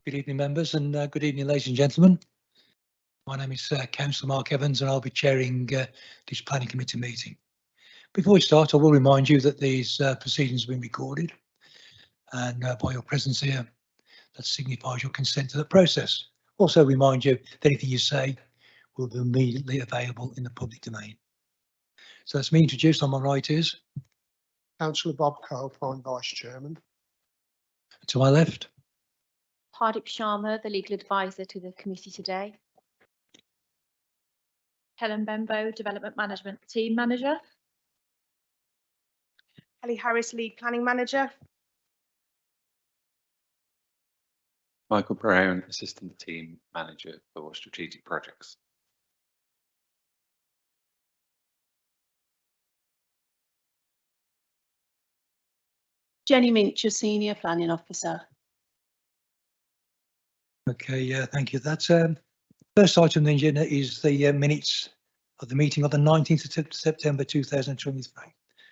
Good evening, members, and good evening, ladies and gentlemen. My name is Councillor Mark Evans, and I'll be chairing this planning committee meeting. Before we start, I will remind you that these proceedings have been recorded, and by your presence here, that signifies your consent to the process. Also remind you that anything you say will be immediately available in the public domain. So that's me introduced. On my right is Councillor Bob Cope, I'm Vice Chairman. to my left. Hardeep Sharma, the legal advisor to the committee today. Helen Bembo, Development Management Team Manager. Ellie Harris, Lead Planning Manager. Michael Brown, Assistant Team Manager for Strategic Projects. Jenny Mincher, Senior Planning Officer. Okay, thank you. That's first item on the agenda is the minutes of the meeting of the 19th of September 2023.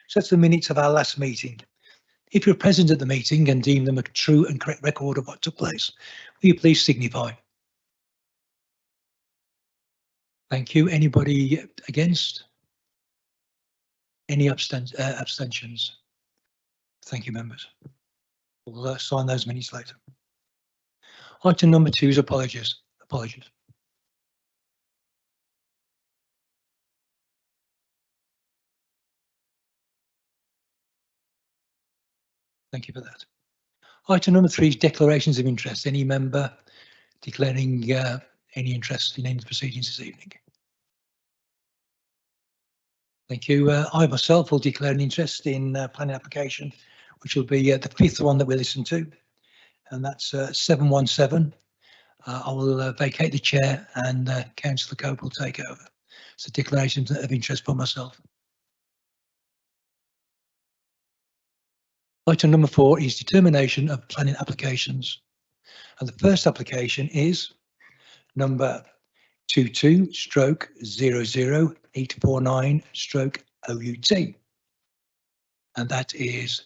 So that's the minutes of our last meeting. If you're present at the meeting and deem them a true and correct record of what took place, will you please signify? Thank you. Anybody against? Any abstentions? Thank you, members. We'll sign those minutes later. Item number 2 is apologies. Thank you for that. Item number 3 is declarations of interest. Any member declaring any interest in any proceedings this evening? Thank you. I myself will declare an interest in planning application, which will be the 5th one that we listen to, and that's 717. I will vacate the chair and Councillor Cope will take over. So declarations of interest for myself. Item number 4 is determination of planning applications. And the first application is number 22/00849/OUT. And that is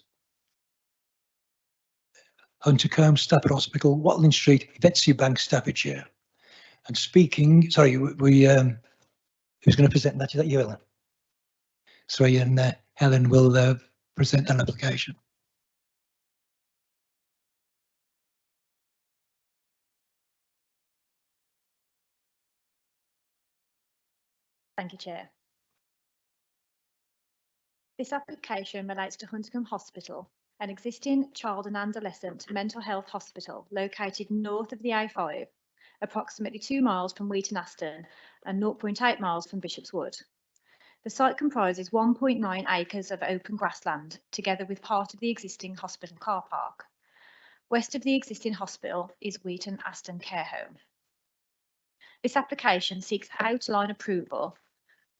Huntercombe, Stafford Hospital, Watling Street, Vetsia Bank, Staffordshire. And speaking, sorry, who's going to present that? Is that you, Helen? Sorry, and Helen will present an application. Thank you, Chair. This application relates to Huntercombe Hospital, an existing child and adolescent mental health hospital located north of the A5, approximately 2 miles from Wheaton Aston and 0.8 miles from Bishop's Wood. The site comprises 1.9 acres of open grassland, together with part of the existing hospital car park. West of the existing hospital is Wheaton Aston Care Home. This application seeks outline approval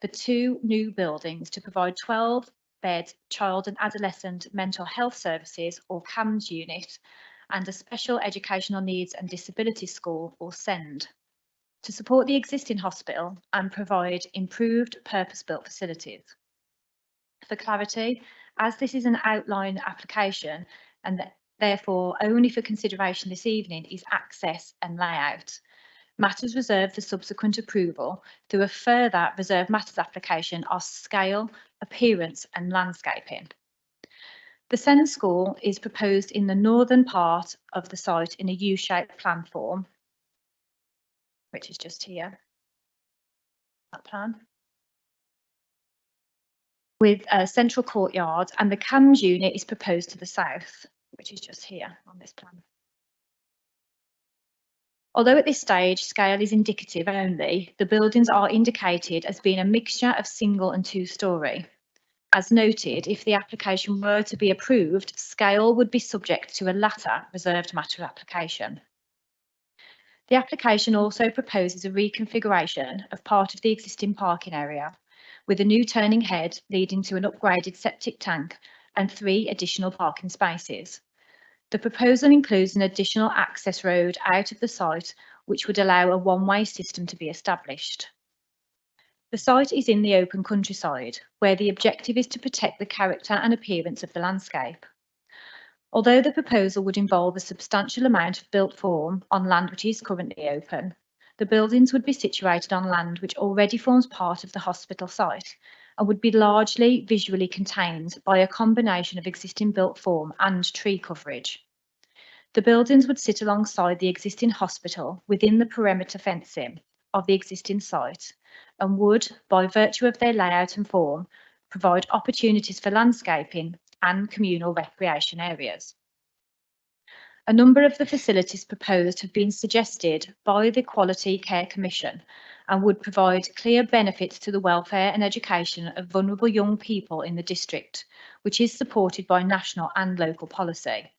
for 2 new buildings to provide 12-bed child and adolescent mental health services, or CAMS unit, and a special educational needs and disability school, or SEND, to support the existing hospital and provide improved purpose-built facilities. For clarity, as this is an outline application and therefore only for consideration this evening is access and layout, matters reserved for subsequent approval through a further reserved matters application are scale, appearance and landscaping. The SEND school is proposed in the northern part of the site in a U-shaped plan form, which is just here, that plan, with a central courtyard, and the CAMS unit is proposed to the south, which is just here on this plan. Although at this stage scale is indicative only, the buildings are indicated as being a mixture of single and 2-storey. As noted, if the application were to be approved, scale would be subject to a latter reserved matter application. The application also proposes a reconfiguration of part of the existing parking area, with a new turning head leading to an upgraded septic tank and 3 additional parking spaces. The proposal includes an additional access road out of the site, which would allow a one-way system to be established. The site is in the open countryside, where the objective is to protect the character and appearance of the landscape. Although the proposal would involve a substantial amount of built form on land which is currently open, the buildings would be situated on land which already forms part of the hospital site and would be largely visually contained by a combination of existing built form and tree coverage. The buildings would sit alongside the existing hospital within the perimeter fencing of the existing site and would, by virtue of their layout and form, provide opportunities for landscaping and communal recreation areas. A number of the facilities proposed have been suggested by the Quality Care Commission and would provide clear benefits to the welfare and education of vulnerable young people in the district, which is supported by national and local policy.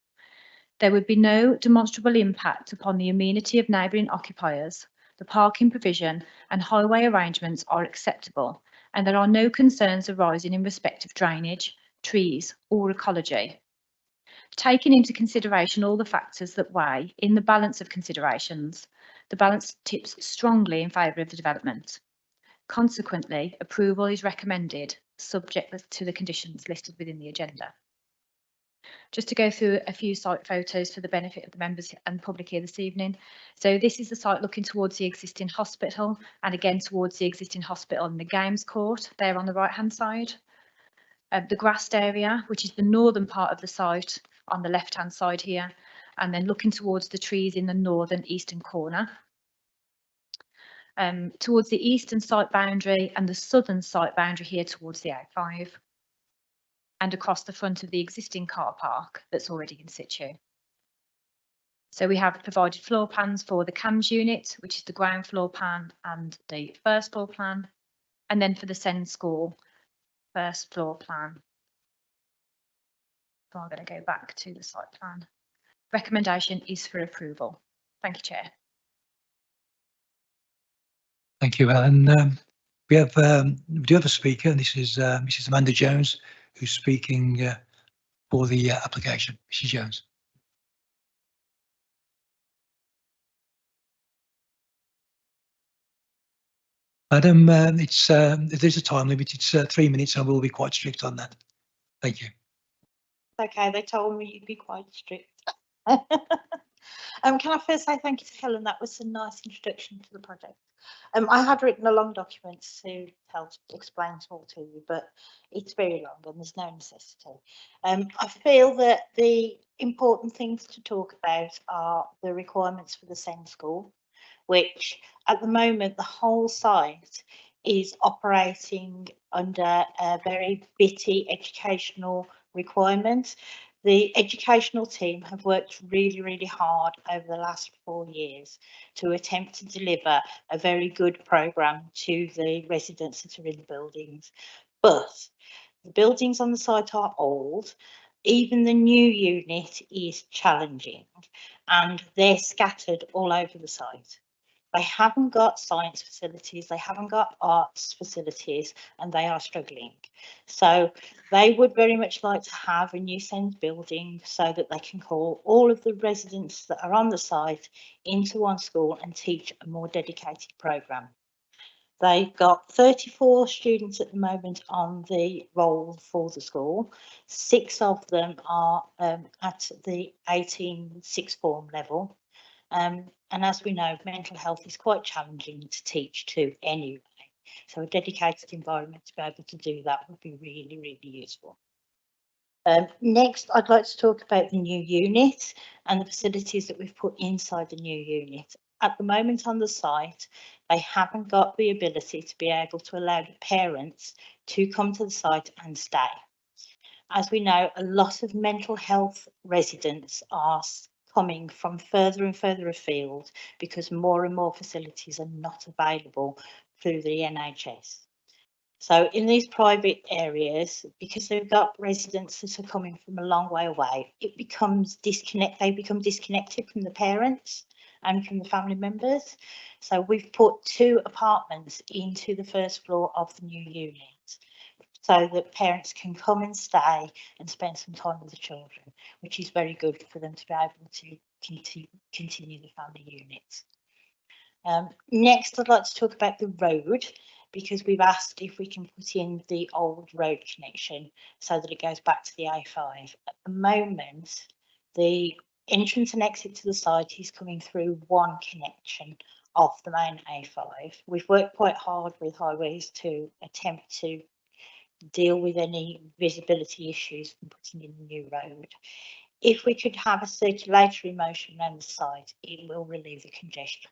There would be no demonstrable impact upon the amenity of neighbouring occupiers. The parking provision and highway arrangements are acceptable, and there are no concerns arising in respect of drainage, trees or ecology. Taking into consideration all the factors that weigh in the balance of considerations, the balance tips strongly in favour of the development. Consequently, approval is recommended, subject to the conditions listed within the agenda. Just to go through a few site photos for the benefit of the members and public here this evening. So this is the site looking towards the existing hospital and again towards the existing hospital and the games court there on the right hand side. The grassed area, which is the northern part of the site on the left hand side here, and then looking towards the trees in the northern eastern corner. Towards the eastern site boundary and the southern site boundary here towards the A5. And across the front of the existing car park that's already in situ. So we have provided floor plans for the CAMS unit, which is the ground floor plan and the first floor plan, and then for the SEND school, first floor plan. So I'm going to go back to the site plan. Recommendation is for approval. Thank you, Chair. Thank you, Ellen. We do have a speaker, and this is Mrs. Amanda Jones, who's speaking for the application. Mrs. Jones. Madam, if there's a time limit, it's 3 minutes, and we'll be quite strict on that. Thank you. Okay, they told me you'd be quite strict. Can I first say thank you to Helen? That was a nice introduction to the project. I had written a long document to help explain it all to you, but it's very long and there's no necessity. I feel that the important things to talk about are the requirements for the SEND school, which at the moment the whole site is operating under a very bitty educational requirement. The educational team have worked really, really hard over the last 4 years to attempt to deliver a very good programme to the residents that are in the buildings. But the buildings on the site are old. Even the new unit is challenging and they're scattered all over the site. They haven't got science facilities, they haven't got arts facilities, and they are struggling. So they would very much like to have a new SEND building so that they can call all of the residents that are on the site into one school and teach a more dedicated programme. They've got 34 students at the moment on the roll for the school. 6 of them are at the 18 sixth form level. And as we know, mental health is quite challenging to teach to anyway. So a dedicated environment to be able to do that would be really, really useful. Next, I'd like to talk about the new unit and the facilities that we've put inside the new unit. At the moment on the site, they haven't got the ability to be able to allow the parents to come to the site and stay. As we know, a lot of mental health residents are coming from further and further afield because more and more facilities are not available through the NHS. So in these private areas, because they've got residents that are coming from a long way away, it becomes they become disconnected from the parents and from the family members. So we've put 2 apartments into the first floor of the new unit so that parents can come and stay and spend some time with the children, which is very good for them to be able to continue the family units. Next, I'd like to talk about the road, because we've asked if we can put in the old road connection so that it goes back to the A5. At the moment, The entrance and exit to the site is coming through one connection of the main A5. We've worked quite hard with Highways to attempt to deal with any visibility issues from putting in the new road. If we could have a circulatory motion around the site, it will relieve the congestion.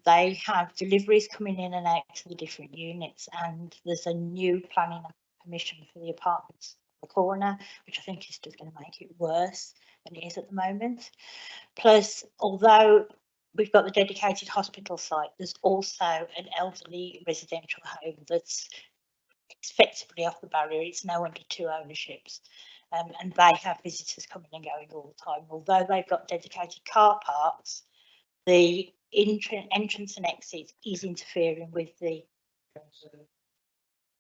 They have deliveries coming in and out to the different units, and there's a new planning permission for the apartments at the corner, which I think is just going to make it worse than it is at the moment. Plus, although we've got the dedicated hospital site, there's also an elderly residential home that's effectively off the barrier. It's now under 2 ownerships. And they have visitors coming and going all the time. Although they've got dedicated car parks, the entrance and exit is interfering with the.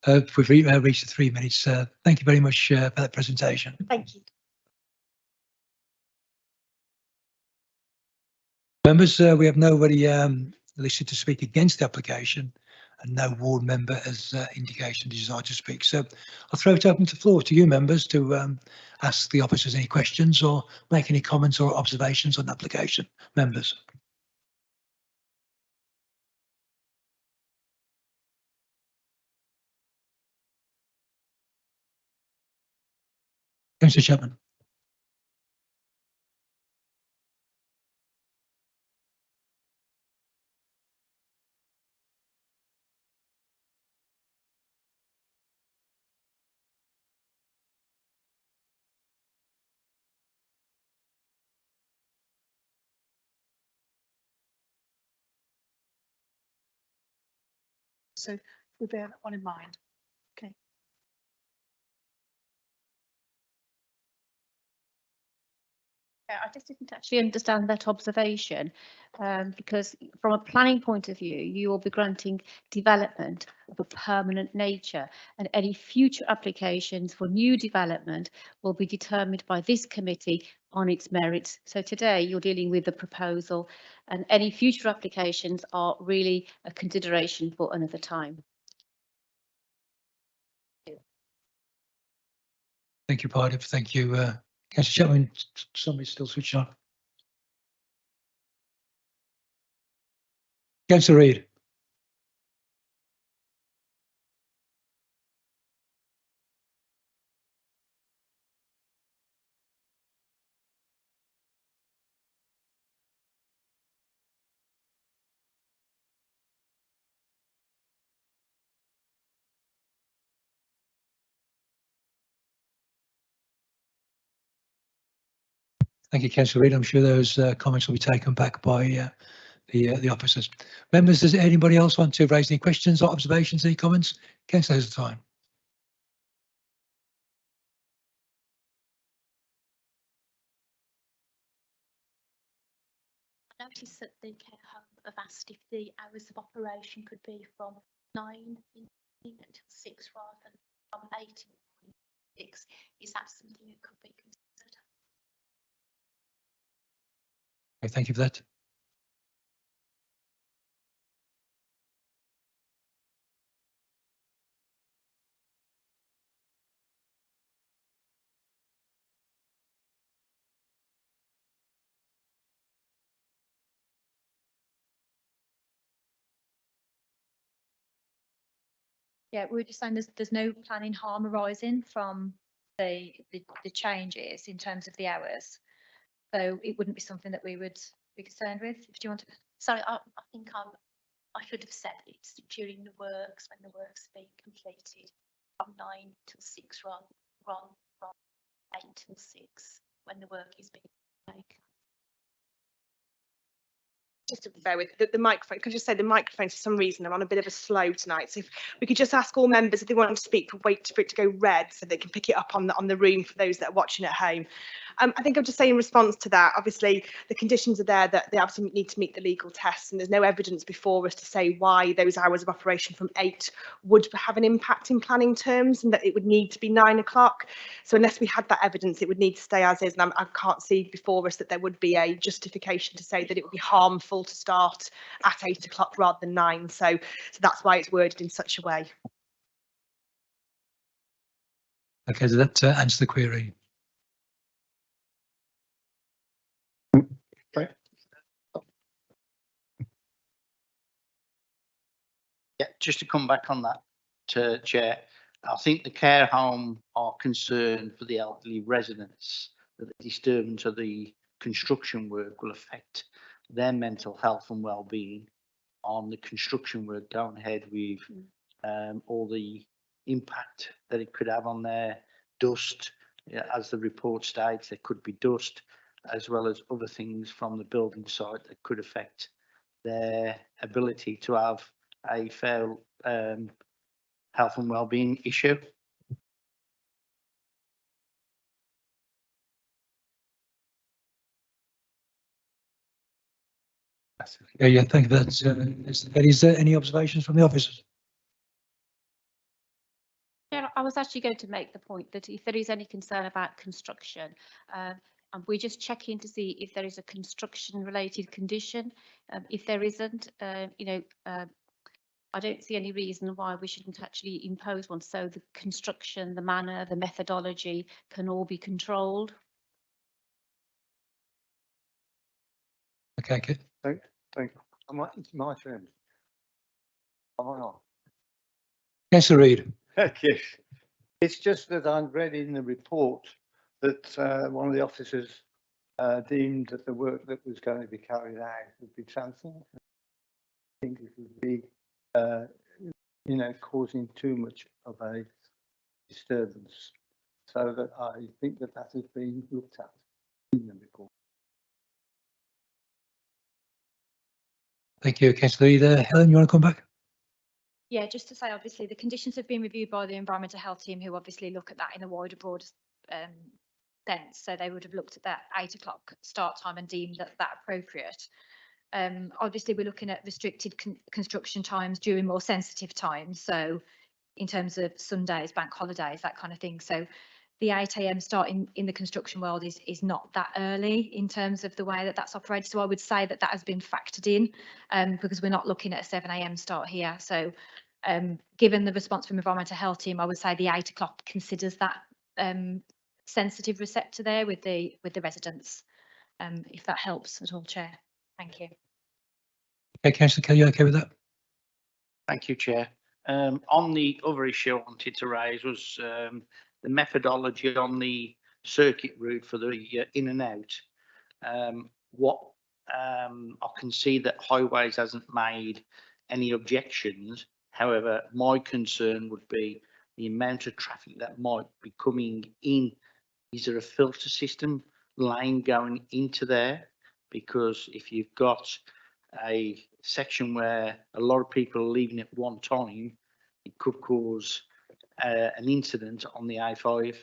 We've reached the 3 minutes. Thank you very much for that presentation. Thank you. Members, we have nobody listed to speak against the application, and no ward member has indicated a desire to speak. So I'll throw it open to the floor to you members to ask the officers any questions or make any comments or observations on the application. Members. Councillor Chapman. So we bear that one in mind. Okay. Yeah, I just didn't actually understand that observation, because from a planning point of view, you will be granting development of a permanent nature, and any future applications for new development will be determined by this committee on its merits. So today you're dealing with the proposal, and any future applications are really a consideration for another time. Thank you, Pardiv. Thank you, Councillor Chapman. Somebody's still switched on. Councillor Reid. Thank you, Councillor Reid. I'm sure those comments will be taken back by the officers. Members, does anybody else want to raise any questions or observations, any comments? Councillor has the time. I noticed that the care home have asked if the hours of operation could be from 9 in the evening until 6 rather than from 8 in the 6. Is that something that could be considered? Okay, thank you for that. Yeah, we were just saying there's no planning harm arising from the changes in terms of the hours. So it wouldn't be something that we would be concerned with. If you want to. Sorry, I think I should have said it's during the works, when the works are being completed, from 9 till 6 rather from 8 till 6 when the work is being taken. Just to bear with the microphone, could I just say the microphone, for some reason, I'm on a bit of a slow tonight. So if we could just ask all members if they want to speak, wait for it to go red so they can pick it up on the room for those that are watching at home. I think I'll just say in response to that, obviously the conditions are there that they absolutely need to meet the legal tests, and there's no evidence before us to say why those hours of operation from 8 would have an impact in planning terms and that it would need to be 9 o'clock. So unless we had that evidence, it would need to stay as is, and I can't see before us that there would be a justification to say that it would be harmful to start at 8 o'clock rather than 9. So that's why it's worded in such a way. Okay, does that answer the query? just to come back on that, Chair, I think the care home are concerned for the elderly residents that the disturbance of the construction work will affect their mental health and well-being on the construction work going ahead with all the impact that it could have on their dust. Yeah, as the report states, there could be dust as well as other things from the building site that could affect their ability to have a fair health and well-being issue. Yeah, thank you for that. Is there any observations from the officers? Yeah, I was actually going to make the point that if there is any concern about construction, and we're just checking to see if there is a construction related condition. If there isn't, I don't see any reason why we shouldn't actually impose one. So the construction, the manner, the methodology can all be controlled. Okay, good. Thank you. It's my turn. Am I on? Councillor Reid. Yes. It's just that I read in the report that one of the officers deemed that the work that was going to be carried out would be transient. I think it would be, causing too much of a disturbance. So that I think that has been looked at in the report. Thank you, Councillor Reid. Helen, you want to come back? Yeah, just to say, obviously, the conditions have been reviewed by the environmental health team, who obviously look at that in a wider, broader sense. So they would have looked at that 8 o'clock start time and deemed that appropriate. Obviously, we're looking at restricted construction times during more sensitive times. So in terms of Sundays, bank holidays, that kind of thing. So the 8 a.m. start in the construction world is not that early in terms of the way that that's operated. So I would say that has been factored in because we're not looking at a 7 a.m. start here. So given the response from environmental health team, I would say the 8 o'clock considers that sensitive receptor there with the residents, if that helps at all, Chair. Thank you. Okay, Councillor Kelly, you okay with that? Thank you, Chair. On the other issue I wanted to raise was the methodology on the circuit route for the in and out. I can see that Highways hasn't made any objections. However, my concern would be the amount of traffic that might be coming in. Is there a filter system lane going into there? Because if you've got a section where a lot of people are leaving at one time, it could cause an incident on the A5,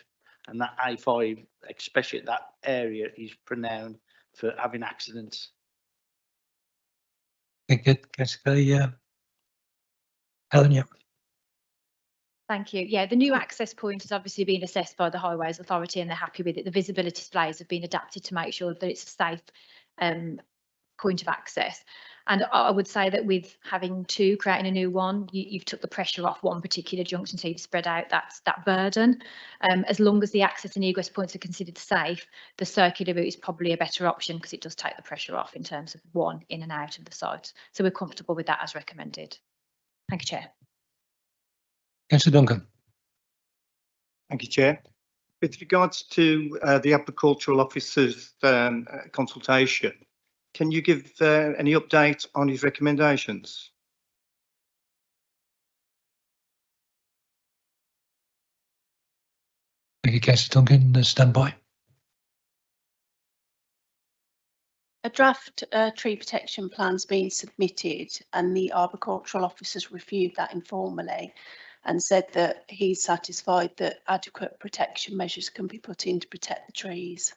and that A5, especially at that area, is renowned for having accidents. Thank you, Councillor Kelly. Helen, yeah. Thank you. Yeah, the new access point has obviously been assessed by the Highways Authority and they're happy with it. The visibility displays have been adapted to make sure that it's a safe point of access. And I would say that with having two, creating a new one, you've took the pressure off one particular junction, so you've spread out that burden. As long as the access and egress points are considered safe, the circular route is probably a better option because it does take the pressure off in terms of one in and out of the site. So we're comfortable with that as recommended. Thank you, Chair. Councillor Duncan. Thank you, Chair. With regards to the agricultural officer's consultation, can you give any update on his recommendations? Thank you, Councillor Duncan. Stand by. A draft tree protection plan's been submitted and the arboricultural officers reviewed that informally and said that he's satisfied that adequate protection measures can be put in to protect the trees.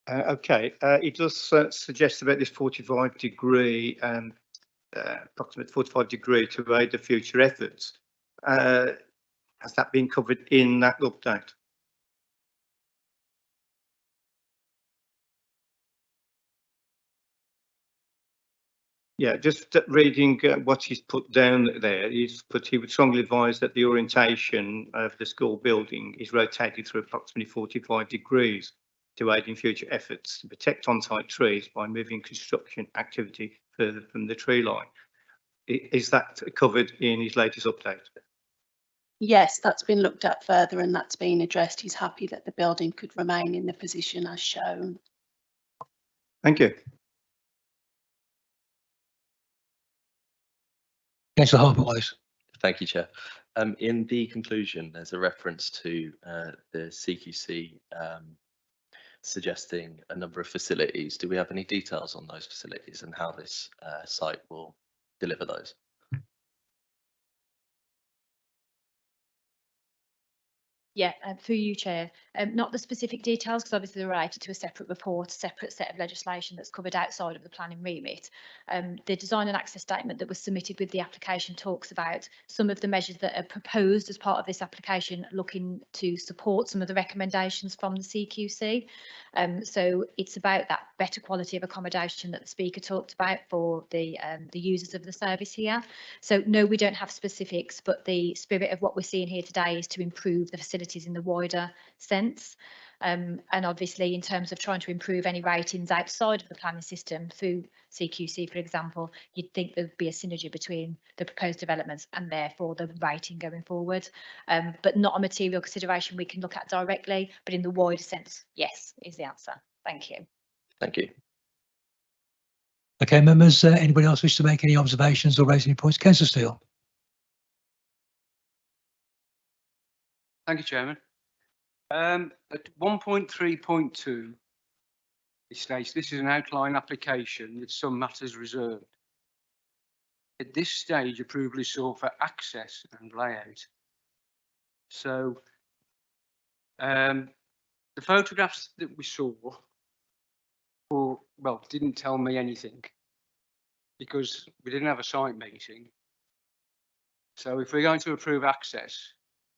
Okay, it does suggest about this 45-degree, approximate 45-degree to aid the future efforts. Has that been covered in that update? Yeah, just reading what he's put down there, he would strongly advise that the orientation of the school building is rotated through approximately 45 degrees to aid in future efforts to protect on-site trees by moving construction activity further from the tree line. Is that covered in his latest update? Yes, that's been looked at further and that's been addressed. He's happy that the building could remain in the position as shown. Thank you. Councillor Harper-Wise. Thank you, Chair. In the conclusion, there's a reference to the CQC suggesting a number of facilities. Do we have any details on those facilities and how this site will deliver those? Yeah, through you, Chair. Not the specific details, because obviously they're related to a separate report, a separate set of legislation that's covered outside of the planning remit. The design and access statement that was submitted with the application talks about some of the measures that are proposed as part of this application, looking to support some of the recommendations from the CQC. So it's about that better quality of accommodation that the speaker talked about for the users of the service here. So no, we don't have specifics, but the spirit of what we're seeing here today is to improve the facilities in the wider sense. And obviously in terms of trying to improve any ratings outside of the planning system through CQC, for example, you'd think there'd be a synergy between the proposed developments and therefore the rating going forward. But not a material consideration we can look at directly, but in the wider sense, yes, is the answer. Thank you. Thank you. Okay, members, anybody else wish to make any observations or raise any points? Councillor Steele. Thank you, Chairman. At 1.3.2, it states this is an outline application with some matters reserved. At this stage, approval is sought for access and layout. So the photographs that we saw, didn't tell me anything because we didn't have a site meeting. So if we're going to approve access,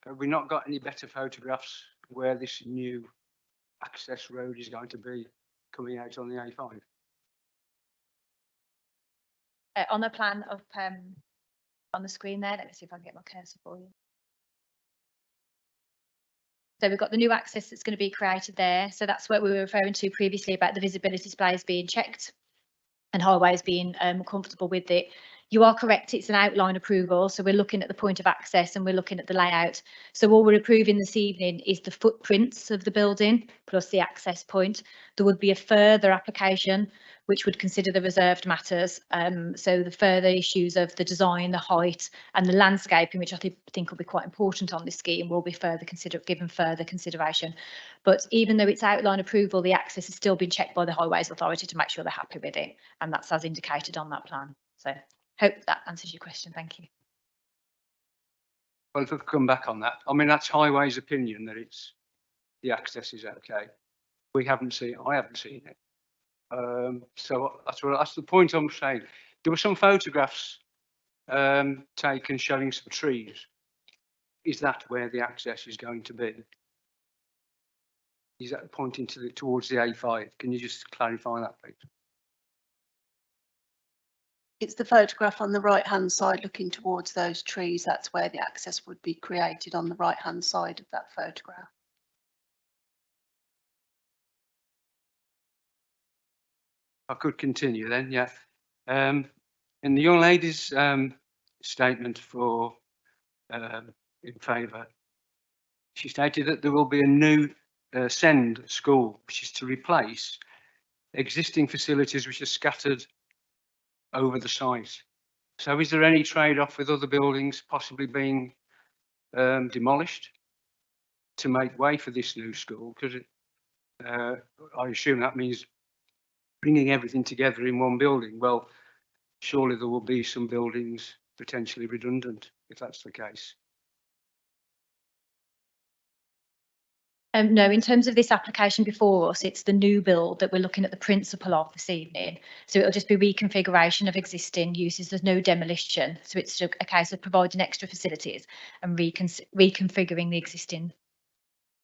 have we not got any better photographs where this new access road is going to be coming out on the A5? On the plan of on the screen there, let me see if I can get my cursor for you. So we've got the new access that's going to be created there. So that's what we were referring to previously about the visibility displays being checked and highways being comfortable with it. You are correct, it's an outline approval. So we're looking at the point of access and we're looking at the layout. So all we're approving this evening is the footprints of the building plus the access point. There would be a further application which would consider the reserved matters. So the further issues of the design, the height and the landscaping, which I think will be quite important on this scheme, will be given further consideration. But even though it's outline approval, the access has still been checked by the Highways Authority to make sure they're happy with it. And that's as indicated on that plan. So hope that answers your question. Thank you. Well, if we could come back on that, I mean, that's Highways' opinion that the access is okay. We haven't seen it. I haven't seen it. So that's the point I'm saying. There were some photographs taken showing some trees. Is that where the access is going to be? Is that pointing towards the A5? Can you just clarify that, please? It's the photograph on the right hand side looking towards those trees. That's where the access would be created, on the right hand side of that photograph. I could continue then, yeah. In the young lady's statement for in favour, she stated that there will be a new SEND school, which is to replace existing facilities which are scattered over the site. So is there any trade-off with other buildings possibly being demolished to make way for this new school? Because I assume that means bringing everything together in one building. Well, surely there will be some buildings potentially redundant if that's the case. No, in terms of this application before us, it's the new build that we're looking at the principle of this evening. So it'll just be reconfiguration of existing uses. There's no demolition. So it's a case of providing extra facilities and reconfiguring the existing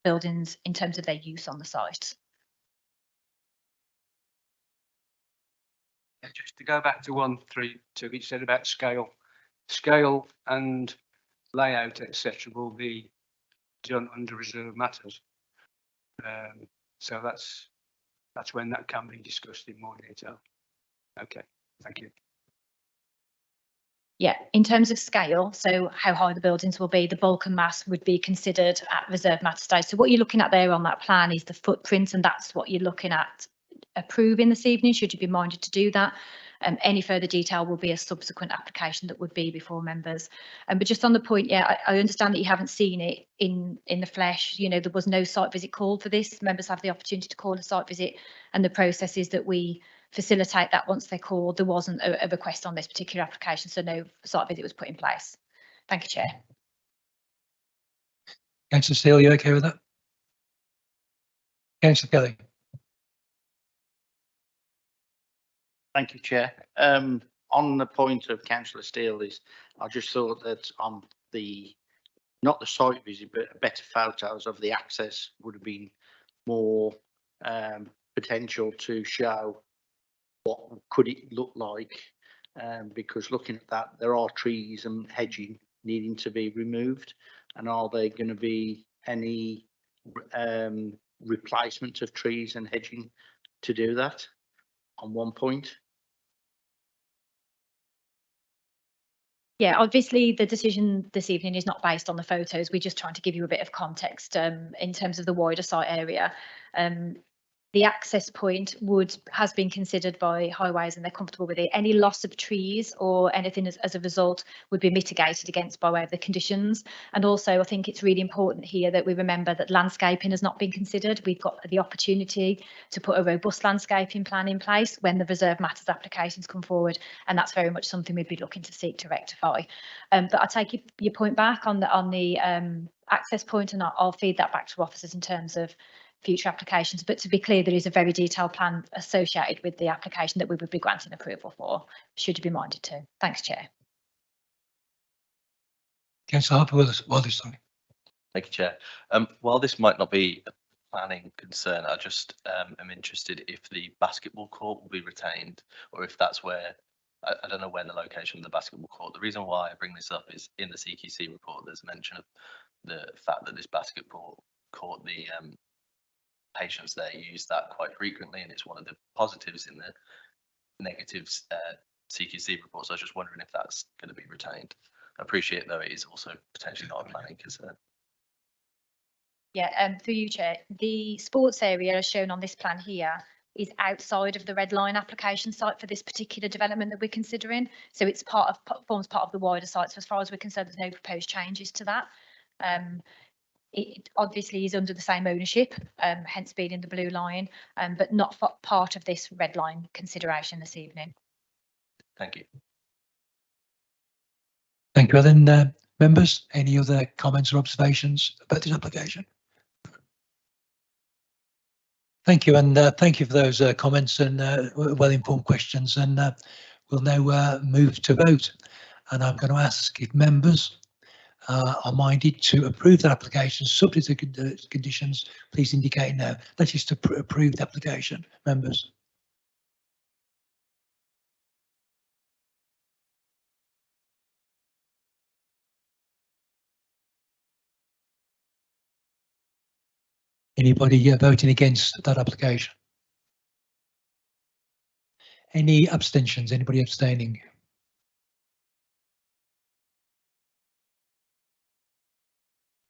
buildings in terms of their use on the site. Just to go back to 132, it said about scale and layout, etc., will be done under reserved matters. So that's when that can be discussed in more detail. Okay, thank you. Yeah, in terms of scale, so how high the buildings will be, the bulk and mass would be considered at reserve matter stage. So what you're looking at there on that plan is the footprint, and that's what you're looking at approving this evening, should you be minded to do that. Any further detail will be a subsequent application that would be before members. But just on the point, yeah, I understand that you haven't seen it in the flesh. You know, there was no site visit called for this. Members have the opportunity to call a site visit, and the process is that we facilitate that once they're called. There wasn't a request on this particular application, so no site visit was put in place. Thank you, Chair. Councillor Steele, you okay with that? Councillor Kelly. Thank you, Chair. On the point of Councillor Steele, I just thought that on not the site visit, but better photos of the access would have been more potential to show what could it look like, because looking at that, there are trees and hedging needing to be removed, and are there going to be any replacement of trees and hedging to do that on one point? Yeah, obviously the decision this evening is not based on the photos. We're just trying to give you a bit of context in terms of the wider site area. The access point has been considered by Highways, and they're comfortable with it. Any loss of trees or anything as a result would be mitigated against by way of the conditions. And also, I think it's really important here that we remember that landscaping has not been considered. We've got the opportunity to put a robust landscaping plan in place when the reserve matters applications come forward, and that's very much something we'd be looking to seek to rectify. But I take your point back on the access point, and I'll feed that back to officers in terms of future applications. But to be clear, there is a very detailed plan associated with the application that we would be granting approval for, should you be minded to. Thanks, Chair. Councillor Harper-Wallace, sorry. Thank you, Chair. While this might not be a planning concern, I just am interested if the basketball court will be retained, or if that's where, I don't know where the location of the basketball court. The reason why I bring this up is in the CQC report, there's mention of the fact that this basketball court, the patients there use that quite frequently, and it's one of the positives in the negatives CQC report. So I was just wondering if that's going to be retained. I appreciate, though, it is also potentially not a planning concern. Yeah, through you, Chair. The sports area as shown on this plan here is outside of the red line application site for this particular development that we're considering. So it's forms part of the wider site. So as far as we're concerned, there's no proposed changes to that. It obviously is under the same ownership, hence being in the blue line, but not part of this red line consideration this evening. Thank you. Thank you. Then, members, any other comments or observations about this application? Thank you, and thank you for those comments and well-informed questions. And we'll now move to vote. And I'm going to ask if members are minded to approve that application subject to conditions. Please indicate now. That is to approve the application, members. Anybody voting against that application? Any abstentions? Anybody abstaining?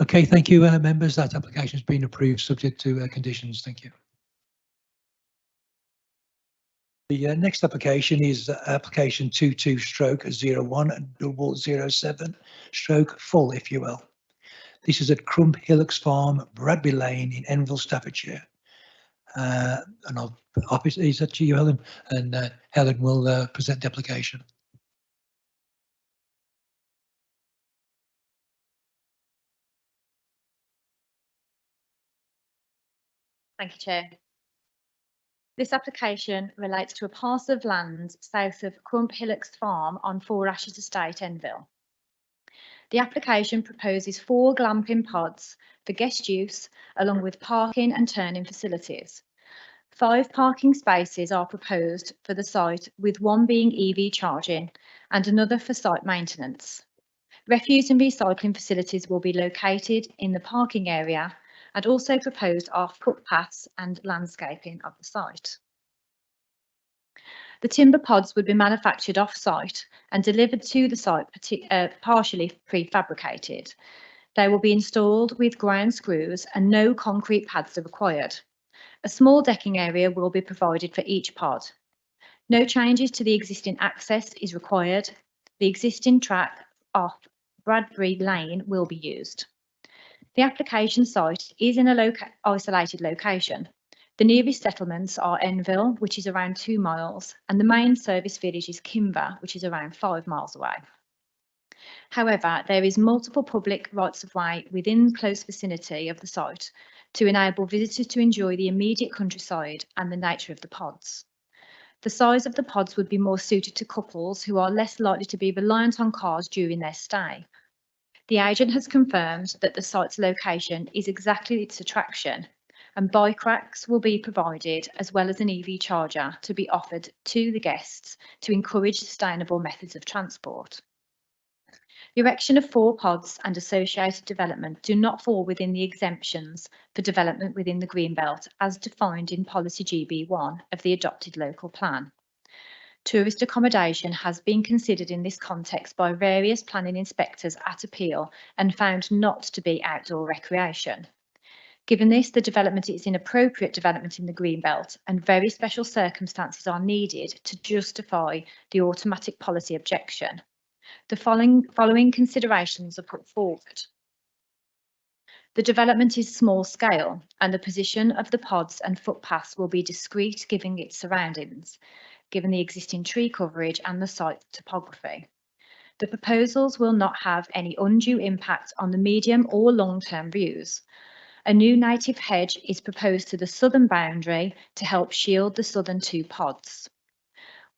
Okay, thank you, members. That application has been approved subject to conditions. Thank you. The next application is application 22/01/007/full, if you will. This is at Crump Hillocks Farm, Bradby Lane in Enfield, Staffordshire. And is that to you, Helen? And Helen will present the application. Thank you, Chair. This application relates to a parcel of land south of Crump Hillocks Farm on Four Ashes Estate, Enfield. The application proposes 4 glamping pods for guest use, along with parking and turning facilities. 5 parking spaces are proposed for the site, with 1 being EV charging and another for site maintenance. Refuse and recycling facilities will be located in the parking area, and also proposed are footpaths and landscaping of the site. The timber pods would be manufactured off-site and delivered to the site partially prefabricated. They will be installed with ground screws and no concrete pads are required. A small decking area will be provided for each pod. No changes to the existing access is required. The existing track off Bradbury Lane will be used. The application site is in a isolated location. The nearest settlements are Enville, which is around 2 miles, and the main service village is Kimber, which is around 5 miles away. However, there is multiple public rights of way within close vicinity of the site to enable visitors to enjoy the immediate countryside and the nature of the pods. The size of the pods would be more suited to couples who are less likely to be reliant on cars during their stay. The agent has confirmed that the site's location is exactly its attraction, and bike racks will be provided as well as an EV charger to be offered to the guests to encourage sustainable methods of transport. The erection of 4 pods and associated development do not fall within the exemptions for development within the Greenbelt as defined in Policy GB1 of the adopted local plan. Tourist accommodation has been considered in this context by various planning inspectors at appeal and found not to be outdoor recreation. Given this, the development is inappropriate development in the Greenbelt and very special circumstances are needed to justify the automatic policy objection. The following considerations are put forward. The development is small scale and the position of the pods and footpaths will be discrete given its surroundings, given the existing tree coverage and the site topography. The proposals will not have any undue impact on the medium or long-term views. A new native hedge is proposed to the southern boundary to help shield the southern 2 pods.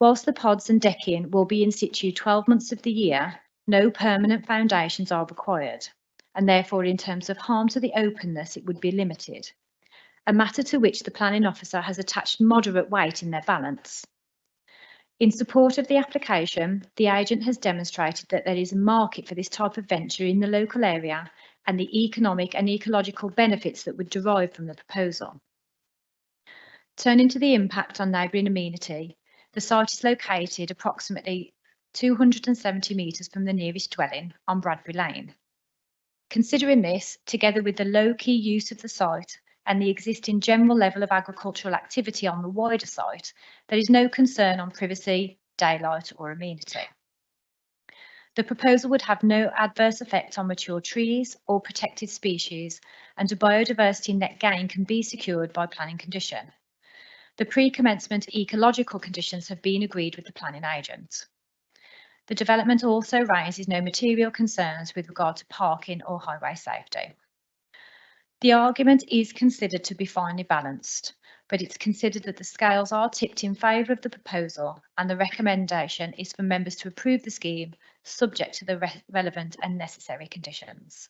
Whilst the pods and decking will be in situ 12 months of the year, no permanent foundations are required, and therefore in terms of harm to the openness it would be limited, a matter to which the planning officer has attached moderate weight in their balance. In support of the application, the agent has demonstrated that there is a market for this type of venture in the local area and the economic and ecological benefits that would derive from the proposal. Turning to the impact on neighbouring amenity, the site is located approximately 270 metres from the nearest dwelling on Bradbury Lane. Considering this, together with the low-key use of the site and the existing general level of agricultural activity on the wider site, there is no concern on privacy, daylight or amenity. The proposal would have no adverse effect on mature trees or protected species, and a biodiversity net gain can be secured by planning condition. The pre-commencement ecological conditions have been agreed with the planning agent. The development also raises no material concerns with regard to parking or highway safety. The argument is considered to be finely balanced, but it's considered that the scales are tipped in favour of the proposal and the recommendation is for members to approve the scheme subject to the relevant and necessary conditions.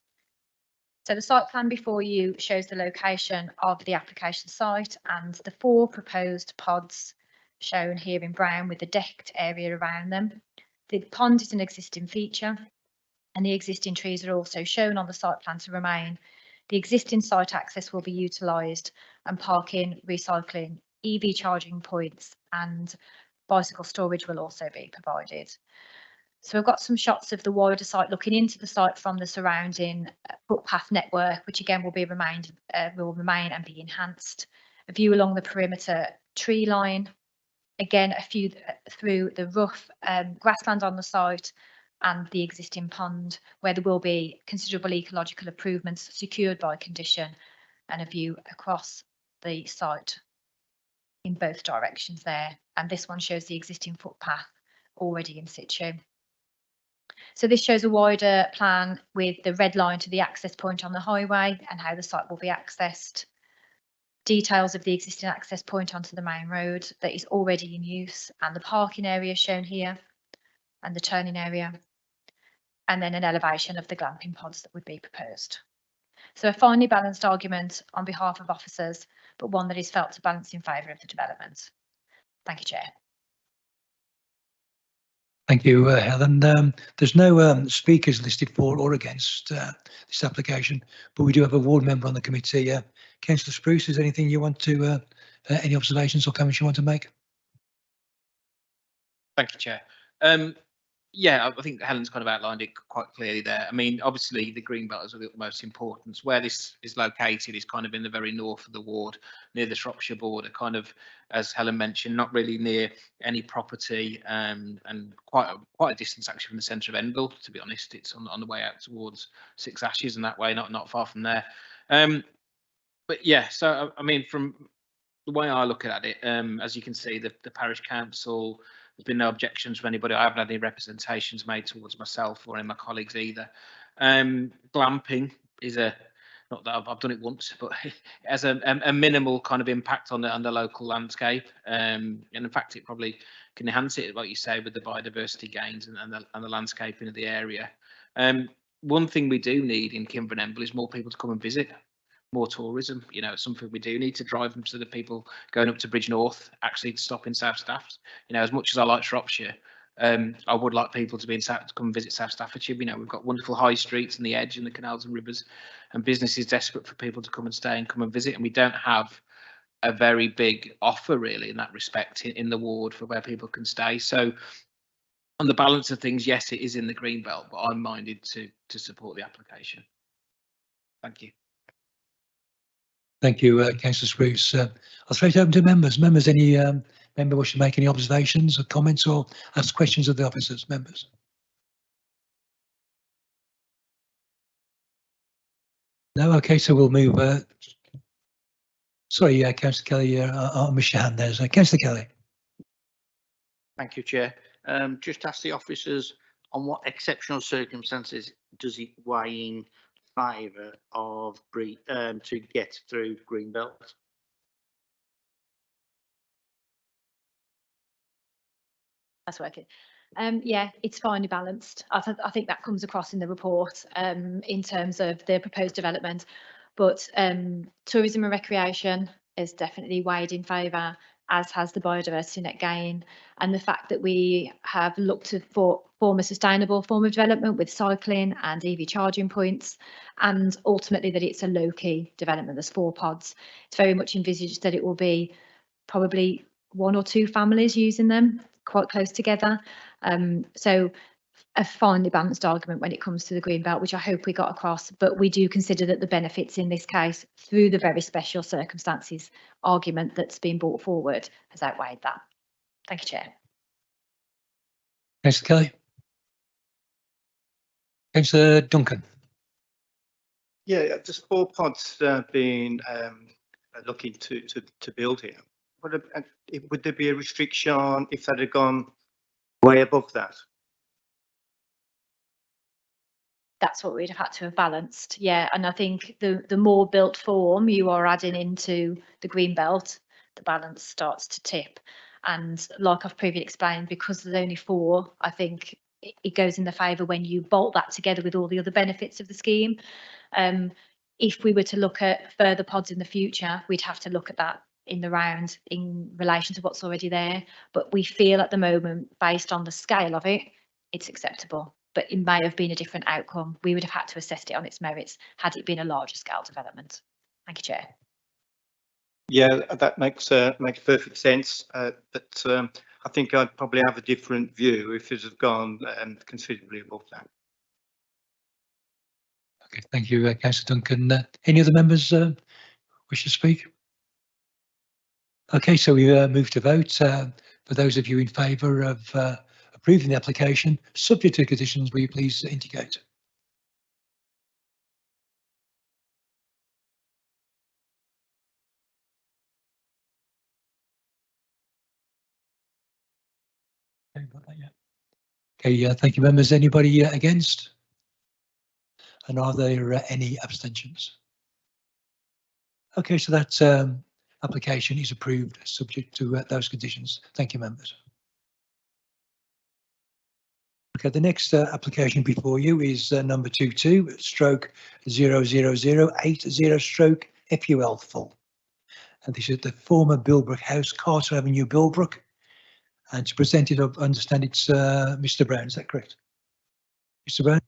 So the site plan before you shows the location of the application site and the 4 proposed pods shown here in brown with the decked area around them. The pond is an existing feature and the existing trees are also shown on the site plan to remain. The existing site access will be utilised and parking, recycling, EV charging points and bicycle storage will also be provided. So we've got some shots of the wider site looking into the site from the surrounding footpath network, which again will remain and be enhanced. A view along the perimeter tree line, again a view through the rough grassland on the site and the existing pond, where there will be considerable ecological improvements secured by condition, and a view across the site in both directions there. And this one shows the existing footpath already in situ. So this shows a wider plan with the red line to the access point on the highway and how the site will be accessed. Details of the existing access point onto the main road that is already in use and the parking area shown here and the turning area. And then an elevation of the glamping pods that would be proposed. So a finely balanced argument on behalf of officers, but one that is felt to balance in favour of the development. Thank you, Chair. Thank you, Helen. There's no speakers listed for or against this application, but we do have a ward member on the committee. Councillor Spruce, is there anything you want to, any observations or comments you want to make? Thank you, Chair. Yeah, I think Helen's kind of outlined it quite clearly there. I mean, obviously the green belt is of the utmost importance. Where this is located is kind of in the very north of the ward, near the Shropshire border, kind of, as Helen mentioned, not really near any property, and quite a distance actually from the centre of Enfield. To be honest, it's on the way out towards Six Ashes and that way, not far from there. But yeah, so I mean, from the way I look at it, as you can see, the parish council. There's been no objections from anybody. I haven't had any representations made towards myself or any of my colleagues either. Glamping is not that I've done it once, but it has a minimal kind of impact on the local landscape. And in fact, it probably can enhance it, like you say, with the biodiversity gains and the landscaping of the area. One thing we do need in Kimber and Emble is more people to come and visit. More tourism, you know, it's something we do need to drive them, so the people going up to Bridge North actually stop in South Stafford. You know, as much as I like Shropshire, I would like people to be in South, to come and visit South Staffordshire. You know, we've got wonderful high streets and the edge and the canals and rivers, and business is desperate for people to come and stay and come and visit. And we don't have a very big offer really in that respect in the ward for where people can stay. So on the balance of things, yes, it is in the green belt, but I'm minded to support the application. Thank you. Thank you, Councillor Spruce. I'll throw it open to members. Members, any member wish to make any observations or comments or ask questions of the officers? Members. No, okay, so we'll move. Sorry, Councillor Kelly, I'll miss your hand there. Councillor Kelly. Thank you, Chair. Just ask the officers on what exceptional circumstances does it weigh in favour of to get through Greenbelt? That's working. Yeah, it's finely balanced. I think that comes across in the report in terms of the proposed development. But tourism and recreation is definitely weighed in favour, as has the biodiversity net gain, and the fact that we have looked to form a sustainable form of development with cycling and EV charging points, and ultimately that it's a low-key development. There's 4 pods. It's very much envisaged that it will be probably 1 or 2 families using them quite close together. So a finely balanced argument when it comes to the green belt, which I hope we got across, but we do consider that the benefits in this case, through the very special circumstances argument that's been brought forward, has outweighed that. Thank you, Chair. Councillor Kelly. Councillor Duncan. Yeah, there's 4 pods being looking to build here. Would there be a restriction if that had gone way above that? That's what we'd have had to have balanced, yeah. And I think the more built form you are adding into the green belt, the balance starts to tip. And like I've previously explained, because there's only 4, I think it goes in the favour when you bolt that together with all the other benefits of the scheme. If we were to look at further pods in the future, we'd have to look at that in the round in relation to what's already there. But we feel at the moment, based on the scale of it, it's acceptable. But it may have been a different outcome. We would have had to assess it on its merits had it been a larger scale development. Thank you, Chair. Yeah, that makes perfect sense. But I think I'd probably have a different view if it had gone considerably above that. Okay, thank you, Councillor Duncan. Any other members wish to speak? Okay, so we move to vote. For those of you in favour of approving the application, subject to conditions, will you please indicate? Okay, thank you, members. Anybody against? And are there any abstentions? Okay, so that application is approved subject to those conditions. Thank you, members. Okay, the next application before you is number 22/0080/FUL full. And this is the former Bilbrook House, Carter Avenue, Bilbrook. And to present it, I understand it's Mr. Brown, is that correct? Mr. Brown?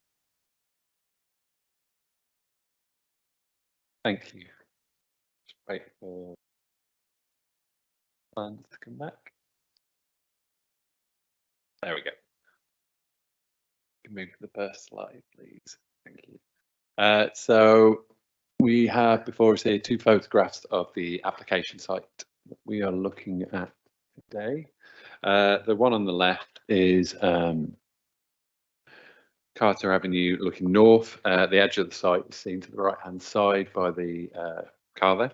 Thank you. Just wait for plans to come back. There we go. Can move to the first slide, please. Thank you. So we have before us here 2 photographs of the application site that we are looking at today. The one on the left is Carter Avenue looking north. The edge of the site is seen to the right-hand side by the car there.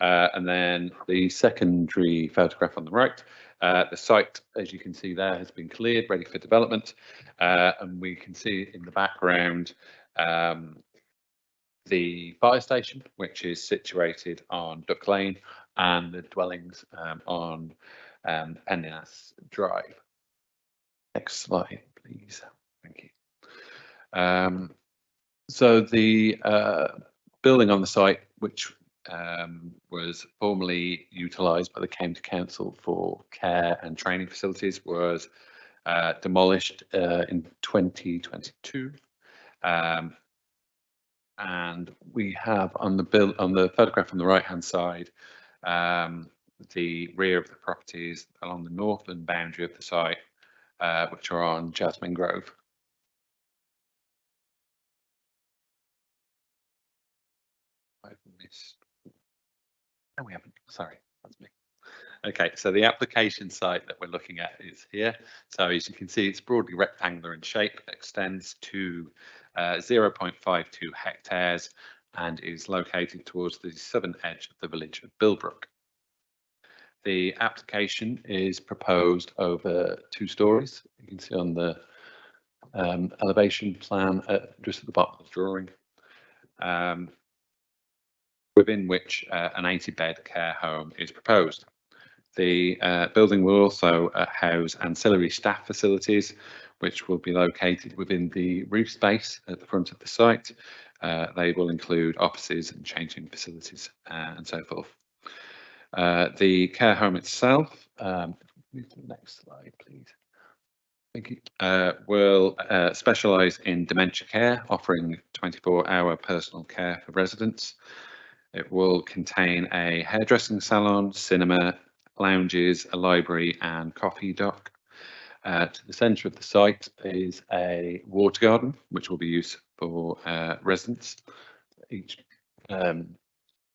And then the secondary photograph on the right, the site, as you can see there, has been cleared, ready for development. And we can see in the background the fire station, which is situated on Duck Lane, and the dwellings on Pendinas Drive. Next slide, please. Thank you. So the building on the site, which was formerly utilised by the Cambridge Council for care and training facilities, was demolished in 2022. And we have on the photograph on the right-hand side, the rear of the properties along the northern boundary of the site, which are on Jasmine Grove. I've missed. No, we haven't. Sorry, that's me. Okay, so the application site that we're looking at is here. So as you can see, it's broadly rectangular in shape, extends to 0.52 hectares and is located towards the southern edge of the village of Bilbrook. The application is proposed over 2 stories. You can see on the elevation plan just at the bottom of the drawing, within which an 80-bed care home is proposed. The building will also house ancillary staff facilities, which will be located within the roof space at the front of the site. They will include offices and changing facilities and so forth. The care home itself, move to the next slide, please. Thank you. Will specialise in dementia care, offering 24-hour personal care for residents. It will contain a hairdressing salon, cinema, lounges, a library and coffee dock. To the centre of the site is a water garden, which will be used for residents. Each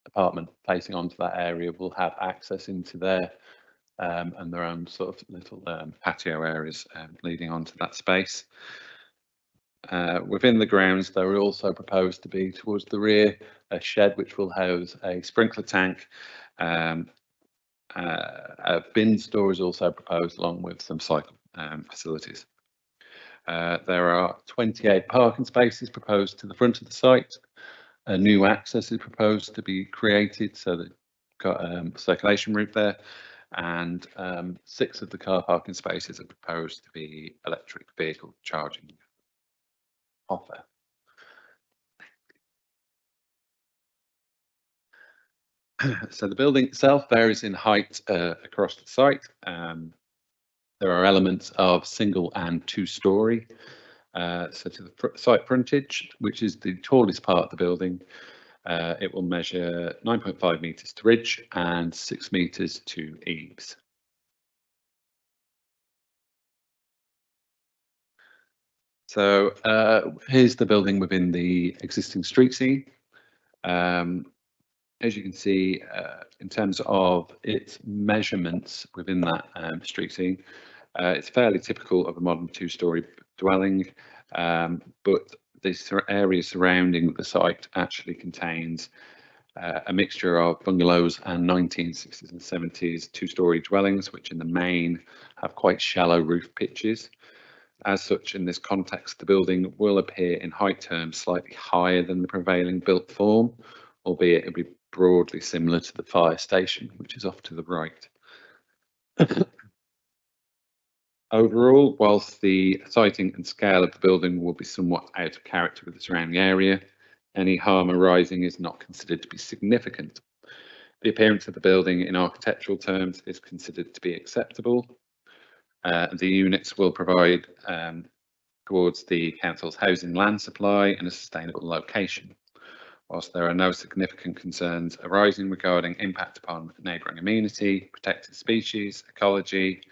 apartment facing onto that area will have access into there and their own sort of little patio areas leading onto that space. Within the grounds, there are also proposed to be towards the rear a shed which will house a sprinkler tank. A bin store is also proposed along with some cycle facilities. There are 28 parking spaces proposed to the front of the site. A new access is proposed to be created so that you've got a circulation route there, and 6 of the car parking spaces are proposed to be electric vehicle charging offer. So the building itself varies in height across the site. There are elements of single and 2-storey. So to the site frontage, which is the tallest part of the building, it will measure 9.5 metres to ridge and 6 metres to eaves. So here's the building within the existing street scene. As you can see, in terms of its measurements within that street scene, it's fairly typical of a modern 2-storey dwelling, but this area surrounding the site actually contains a mixture of bungalows and 1960s and 70s 2-storey dwellings, which in the main have quite shallow roof pitches. As such, in this context, the building will appear in height terms slightly higher than the prevailing built form, albeit it'll be broadly similar to the fire station, which is off to the right. Overall, whilst the siting and scale of the building will be somewhat out of character with the surrounding area, any harm arising is not considered to be significant. The appearance of the building in architectural terms is considered to be acceptable. The units will provide towards the council's housing land supply in a sustainable location. Whilst there are no significant concerns arising regarding impact upon neighbouring amenity, protected species, ecology,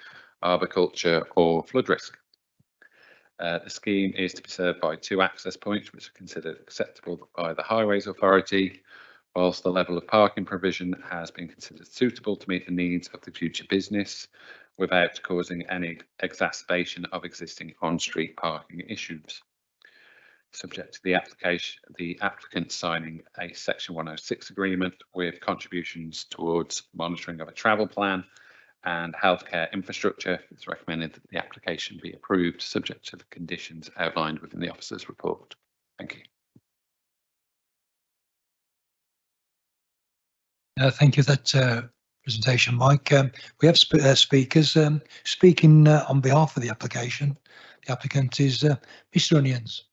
arboriculture or flood risk. The scheme is to be served by 2 access points which are considered acceptable by the Highways Authority, whilst the level of parking provision has been considered suitable to meet the needs of the future business without causing any exacerbation of existing on-street parking issues. Subject to the applicant signing a Section 106 agreement with contributions towards monitoring of a travel plan and healthcare infrastructure, it's recommended that the application be approved subject to the conditions outlined within the officer's report. Thank you. Thank you for that presentation, Mike. We have speakers speaking on behalf of the application. The applicant is Mr. Onions.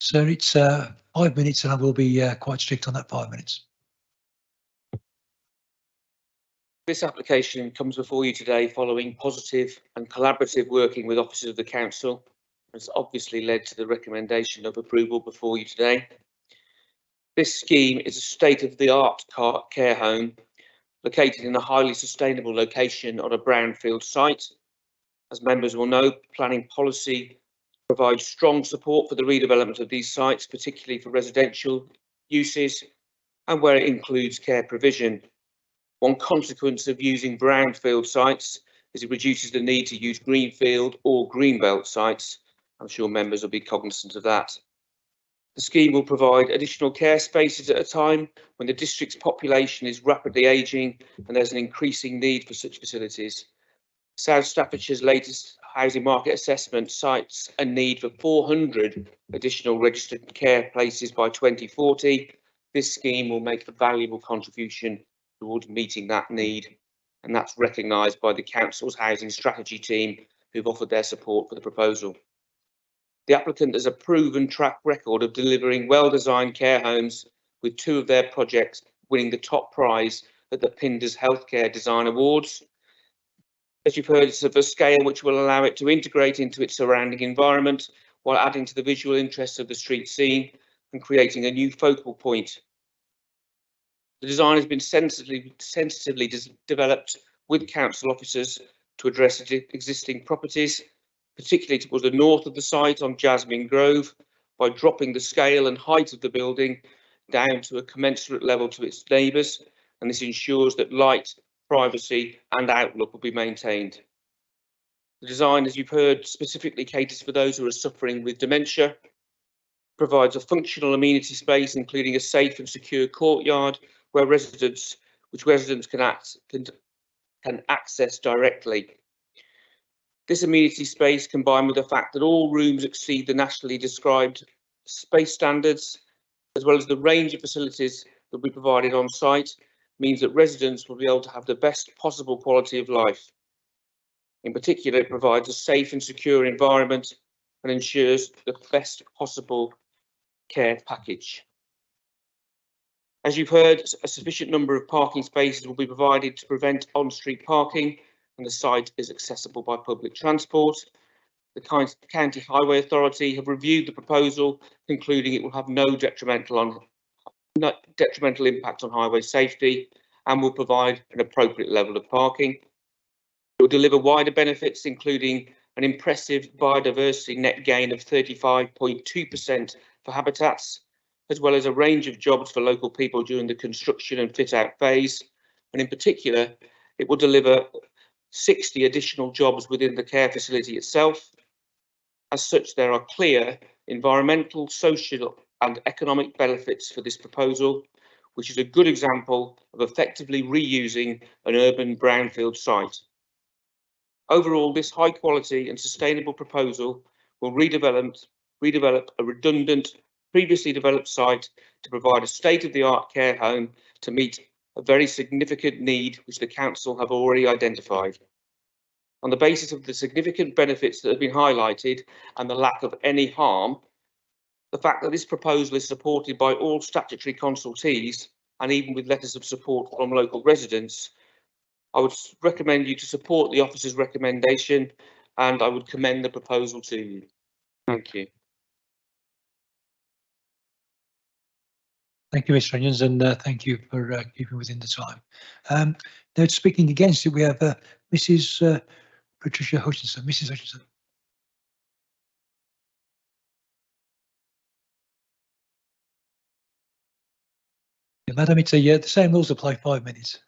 Sir, it's 5 minutes and I will be quite strict on that 5 minutes. This application comes before you today following positive and collaborative working with officers of the council. It's obviously led to the recommendation of approval before you today. This scheme is a state-of-the-art care home located in a highly sustainable location on a brownfield site. As members will know, planning policy provides strong support for the redevelopment of these sites, particularly for residential uses and where it includes care provision. One consequence of using brownfield sites is it reduces the need to use greenfield or greenbelt sites. I'm sure members will be cognizant of that. The scheme will provide additional care spaces at a time when the district's population is rapidly ageing and there's an increasing need for such facilities. South Staffordshire's latest housing market assessment cites a need for 400 additional registered care places by 2040. This scheme will make a valuable contribution towards meeting that need, and that's recognised by the council's housing strategy team who've offered their support for the proposal. The applicant has a proven track record of delivering well-designed care homes, with 2 of their projects winning the top prize at the Pinders Healthcare Design Awards. As you've heard, it's of a scale which will allow it to integrate into its surrounding environment while adding to the visual interests of the street scene and creating a new focal point. The design has been sensitively developed with council officers to address existing properties, particularly towards the north of the site on Jasmine Grove, by dropping the scale and height of the building down to a commensurate level to its neighbours, and this ensures that light, privacy and outlook will be maintained. The design, as you've heard, specifically caters for those who are suffering with dementia, provides a functional amenity space including a safe and secure courtyard where residents can access directly. This amenity space, combined with the fact that all rooms exceed the nationally described space standards, as well as the range of facilities that will be provided on site, means that residents will be able to have the best possible quality of life. In particular, it provides a safe and secure environment and ensures the best possible care package. As you've heard, a sufficient number of parking spaces will be provided to prevent on-street parking, and the site is accessible by public transport. The County Highway Authority have reviewed the proposal, concluding it will have no detrimental impact on highway safety and will provide an appropriate level of parking. It will deliver wider benefits, including an impressive biodiversity net gain of 35.2% for habitats, as well as a range of jobs for local people during the construction and fit-out phase. And in particular, it will deliver 60 additional jobs within the care facility itself. As such, there are clear environmental, social and economic benefits for this proposal, which is a good example of effectively reusing an urban brownfield site. Overall, this high quality and sustainable proposal will redevelop a redundant, previously developed site to provide a state-of-the-art care home to meet a very significant need which the council have already identified. On the basis of the significant benefits that have been highlighted and the lack of any harm, the fact that this proposal is supported by all statutory consultees and even with letters of support from local residents, I would recommend you to support the officer's recommendation, and I would commend the proposal to you. Thank you. Thank you, Mr. Onions, and thank you for keeping within the time. Now, speaking against it, we have Mrs. Patricia Hutchinson. Mrs. Hutchinson. Yeah, Madam, it's the same rules apply, 5 minutes.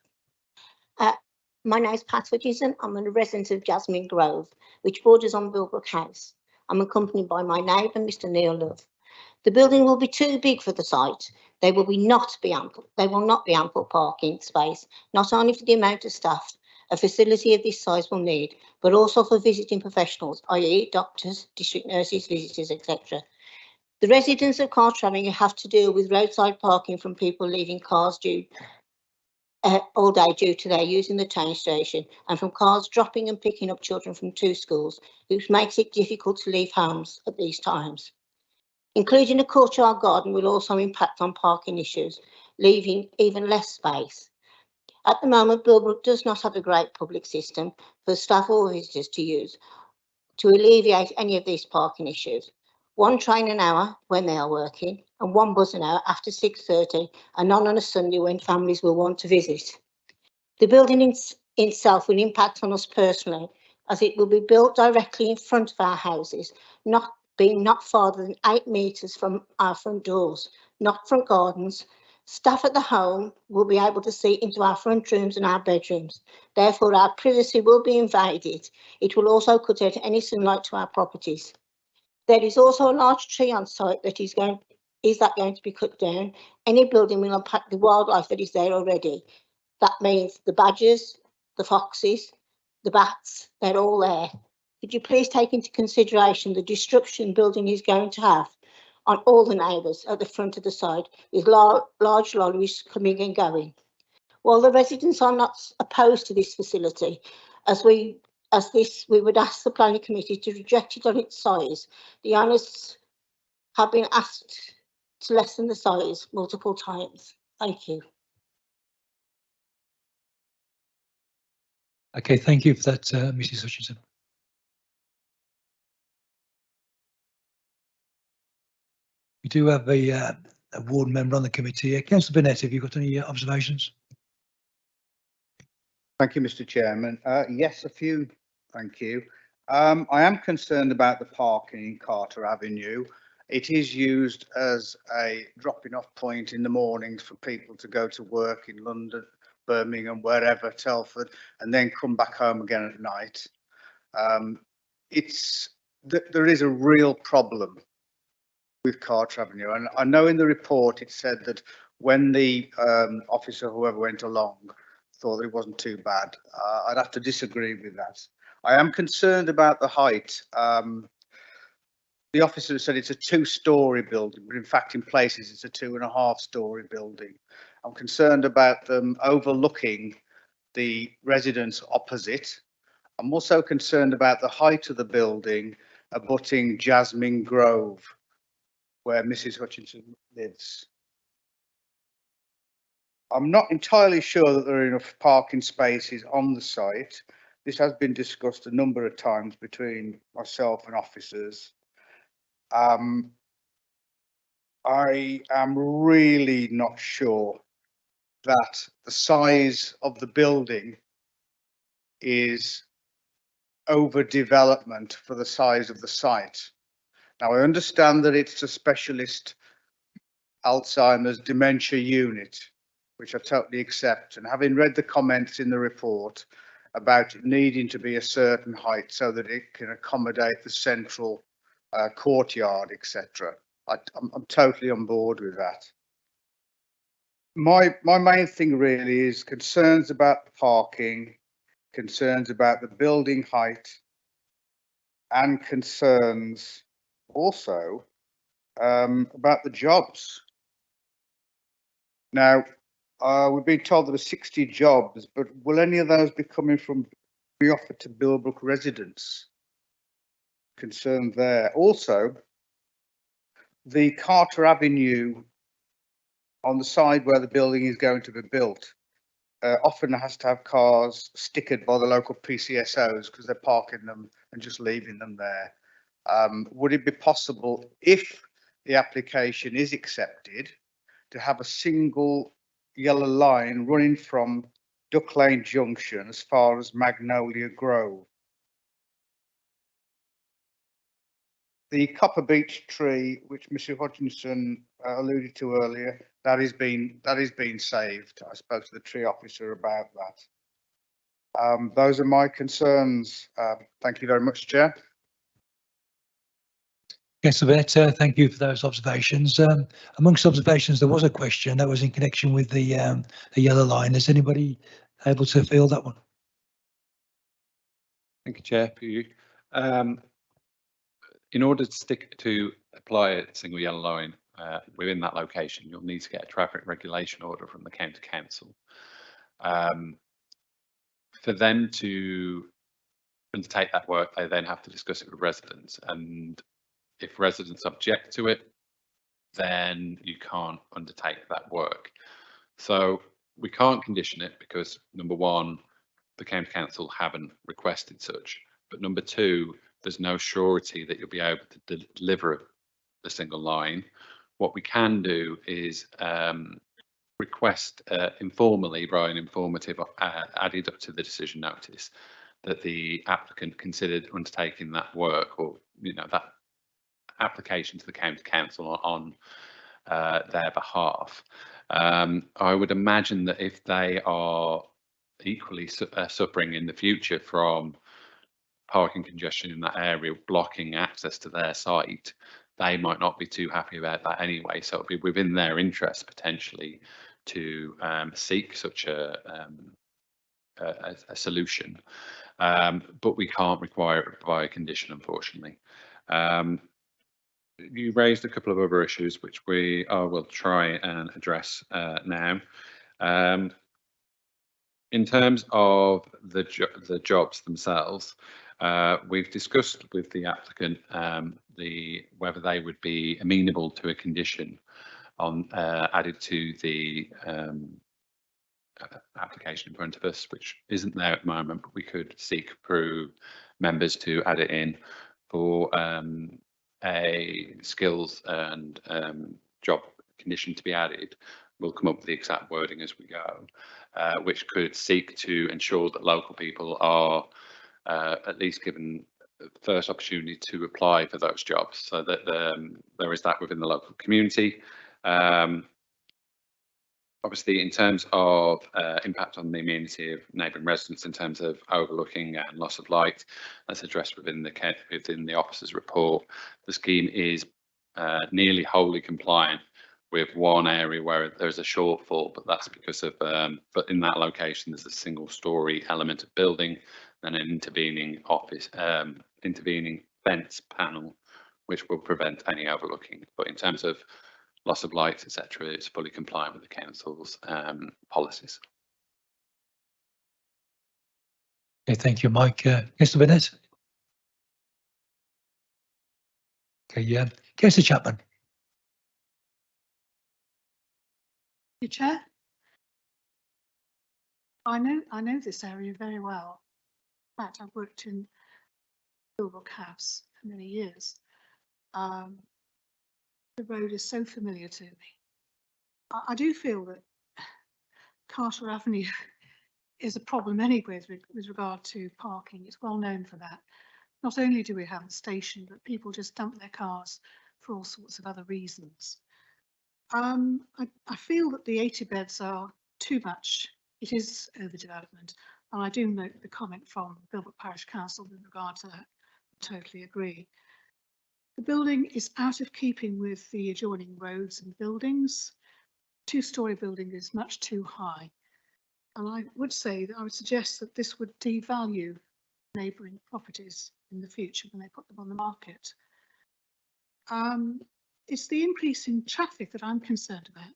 My name is Pat Hutchinson. I'm a resident of Jasmine Grove, which borders on Bilbrook House. I'm accompanied by my neighbour, Mr. Neil Love. The building will be too big for the site. They will not be ample parking space, not only for the amount of staff a facility of this size will need, but also for visiting professionals, i.e. doctors, district nurses, visitors, etc. The residents of Cartravening have to deal with roadside parking from people leaving cars all day due to their using the train station, and from cars dropping and picking up children from 2 schools, which makes it difficult to leave homes at these times. Including a courtyard garden will also impact on parking issues, leaving even less space. At the moment, Bilbrook does not have a great public system for staff or visitors to use to alleviate any of these parking issues. 1 train an hour when they are working and 1 bus an hour after 6:30 and none on a Sunday when families will want to visit. The building itself will impact on us personally, as it will be built directly in front of our houses, not farther than 8 metres from our front doors, not front gardens. Staff at the home will be able to see into our front rooms and our bedrooms. Therefore, our privacy will be invaded. It will also cut out any sunlight to our properties. There is also a large tree on site that is going to be cut down? Any building will impact the wildlife that is there already. That means the badgers, the foxes, the bats, they're all there. Could you please take into consideration the disruption building is going to have on all the neighbours at the front of the site, with large lorries coming and going? While the residents are not opposed to this facility, we would ask the planning committee to reject it on its size. The owners have been asked to lessen the size multiple times. Thank you. Okay, thank you for that, Mrs. Hutchinson. We do have a ward member on the committee. Councillor Burnett, have you got any observations? Thank you, Mr. Chairman. Yes, a few. Thank you. I am concerned about the parking in Carter Avenue. It is used as a dropping off point in the mornings for people to go to work in London, Birmingham, wherever, Telford, and then come back home again at night. There is a real problem with Carter Avenue, and I know in the report it said that when the officer, whoever went along, thought it wasn't too bad. I'd have to disagree with that. I am concerned about the height. The officer said it's a 2-storey building, but in fact in places it's a 2.5-storey building. I'm concerned about them overlooking the residents opposite. I'm also concerned about the height of the building abutting Jasmine Grove, where Mrs. Hutchinson lives. I'm not entirely sure that there are enough parking spaces on the site. This has been discussed a number of times between myself and officers. I am really not sure that the size of the building is overdevelopment for the size of the site. Now, I understand that it's a specialist Alzheimer's dementia unit, which I totally accept. And having read the comments in the report about it needing to be a certain height so that it can accommodate the central courtyard, etc., I'm totally on board with that. My main thing really is concerns about the parking, concerns about the building height, and concerns also about the jobs. Now, we've been told there were 60 jobs, but will any of those be coming from be offered to Bilbrook residents? Concerned there. Also, the Carter Avenue on the side where the building is going to be built often has to have cars stickered by the local PCSOs because they're parking them and just leaving them there. Would it be possible, if the application is accepted, to have a single yellow line running from Duck Lane Junction as far as Magnolia Grove. The Copper Beech tree, which Mr. Hodgkinson alluded to earlier, that is being saved. I spoke to the tree officer about that. Those are my concerns. Thank you very much, Chair. Councillor Bennett, thank you for those observations. Amongst observations, there was a question that was in connection with the yellow line. Is anybody able to field that one? Thank you, Chair. For you. In order to apply a single yellow line within that location, you'll need to get a traffic regulation order from the county council. For them to undertake that work, they then have to discuss it with residents, and if residents object to it, then you can't undertake that work. So we can't condition it because, number one, the county council haven't requested such, but number two, there's no surety that you'll be able to deliver the single line. What we can do is request informally, by an informative added up to the decision notice, that the applicant considered undertaking that work, or that application to the county council on their behalf. I would imagine that if they are equally suffering in the future from parking congestion in that area, blocking access to their site, they might not be too happy about that anyway. So it'll be within their interest potentially to seek such a solution, but we can't require it by a condition, unfortunately. You raised a couple of other issues which we will try and address now. In terms of the jobs themselves, we've discussed with the applicant whether they would be amenable to a condition on added to the application in front of us, which isn't there at the moment, but we could seek approve members to add it in for a skills and job condition to be added. We'll come up with the exact wording as we go, which could seek to ensure that local people are at least given the first opportunity to apply for those jobs, so that there is that within the local community. Obviously, in terms of impact on the amenity of neighbouring residents in terms of overlooking and loss of light, that's addressed within the officer's report. The scheme is nearly wholly compliant, with one area where there's a shortfall, but that's because of but in that location there's a single story element of building and an intervening intervening fence panel which will prevent any overlooking. But in terms of loss of light, etc., it's fully compliant with the council's policies. Okay, thank you, Mike. Mr. Bennett. Okay, yeah, Councillor Chapman. Your Chair, I know this area very well. In fact, I've worked in Bilbrook House for many years. The road is so familiar to me. I do feel that Carter Avenue is a problem anyway with regard to parking. It's well known for that. Not only do we have a station, but people just dump their cars for all sorts of other reasons. I feel that the 80 beds are too much. It is overdevelopment, and I do note the comment from Bilbrook Parish Council with regard to that. I totally agree. The building is out of keeping with the adjoining roads and buildings. Two-storey building is much too high, and I would suggest that this would devalue neighbouring properties in the future when they put them on the market. It's the increase in traffic that I'm concerned about.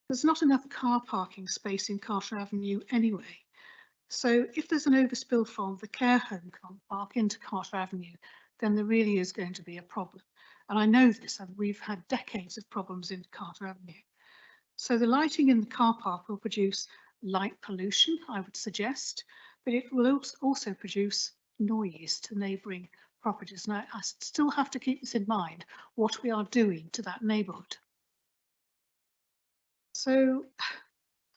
There's not enough car parking space in Carter Avenue anyway. So if there's an overspill from the care home car park into Carter Avenue, then there really is going to be a problem. And I know this, and we've had decades of problems in Carter Avenue. So the lighting in the car park will produce light pollution, I would suggest, but it will also produce noise to neighbouring properties. Now, I still have to keep this in mind, what we are doing to that neighbourhood. So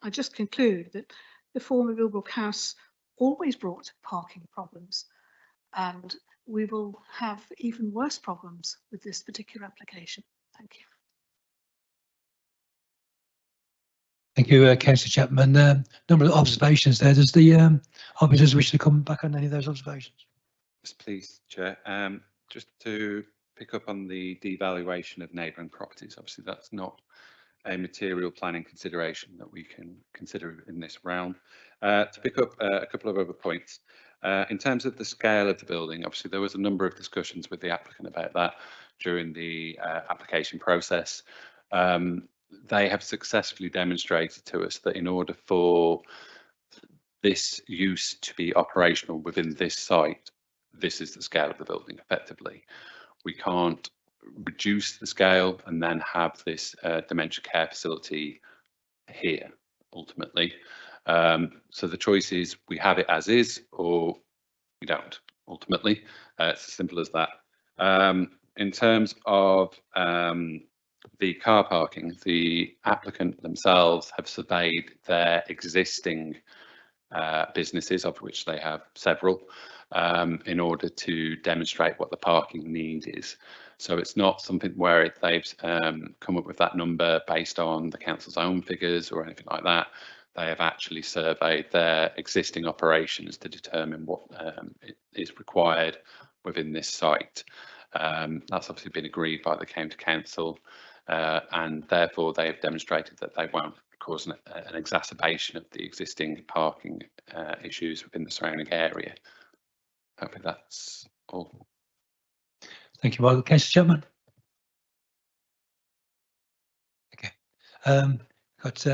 I just conclude that the former Millbrook House always brought parking problems, and we will have even worse problems with this particular application. Thank you. Thank you, Councillor Chapman. Number of observations there. Does the officers wish to come back on any of those observations? Yes, please, Chair. Just to pick up on the devaluation of neighbouring properties, obviously that's not a material planning consideration that we can consider in this realm. To pick up a couple of other points, in terms of the scale of the building, obviously there was a number of discussions with the applicant about that during the application process. They have successfully demonstrated to us that in order for this use to be operational within this site, this is the scale of the building effectively. We can't reduce the scale and then have this dementia care facility here ultimately. So the choice is we have it as is or we don't ultimately. It's as simple as that. In terms of the car parking, the applicant themselves have surveyed their existing businesses, of which they have several, in order to demonstrate what the parking need is. So it's not something where they've come up with that number based on the council's own figures or anything like that. They have actually surveyed their existing operations to determine what is required within this site. That's obviously been agreed by the county council, and therefore they have demonstrated that they won't cause an exacerbation of the existing parking issues within the surrounding area. Hopefully that's all. Thank you, Michael. Councillor Chapman. Okay. Got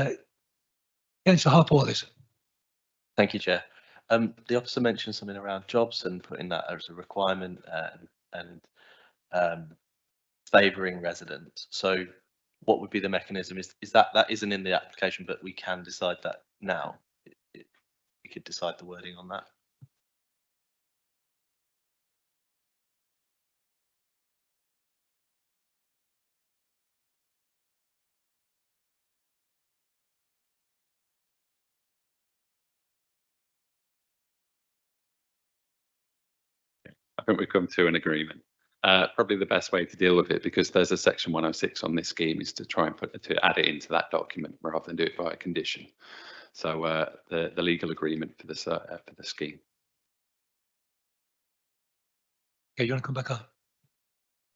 Councillor Harpawley. Thank you, Chair. The officer mentioned something around jobs and putting that as a requirement and favouring residents. So what would be the mechanism? Is that isn't in the application, but we can decide that now? We could decide the wording on that. I think we've come to an agreement. Probably the best way to deal with it, because there's a section 106 on this scheme, is to try and add it into that document rather than do it by a condition. So the legal agreement for the scheme. Okay, you want to come back on?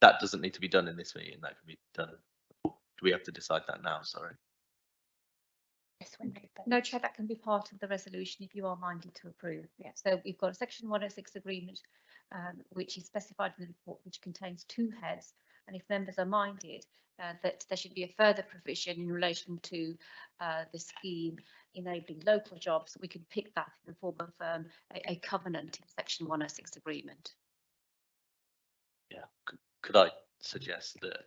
That doesn't need to be done in this meeting. That can be done. Do we have to decide that now? Sorry. No, Chair, that can be part of the resolution if you are minded to approve. Yeah, so we've got a section 106 agreement, which is specified in the report, which contains 2 heads. And if members are minded that there should be a further provision in relation to the scheme enabling local jobs, we can pick that in the form of a covenant in section 106 agreement. Yeah, could I suggest that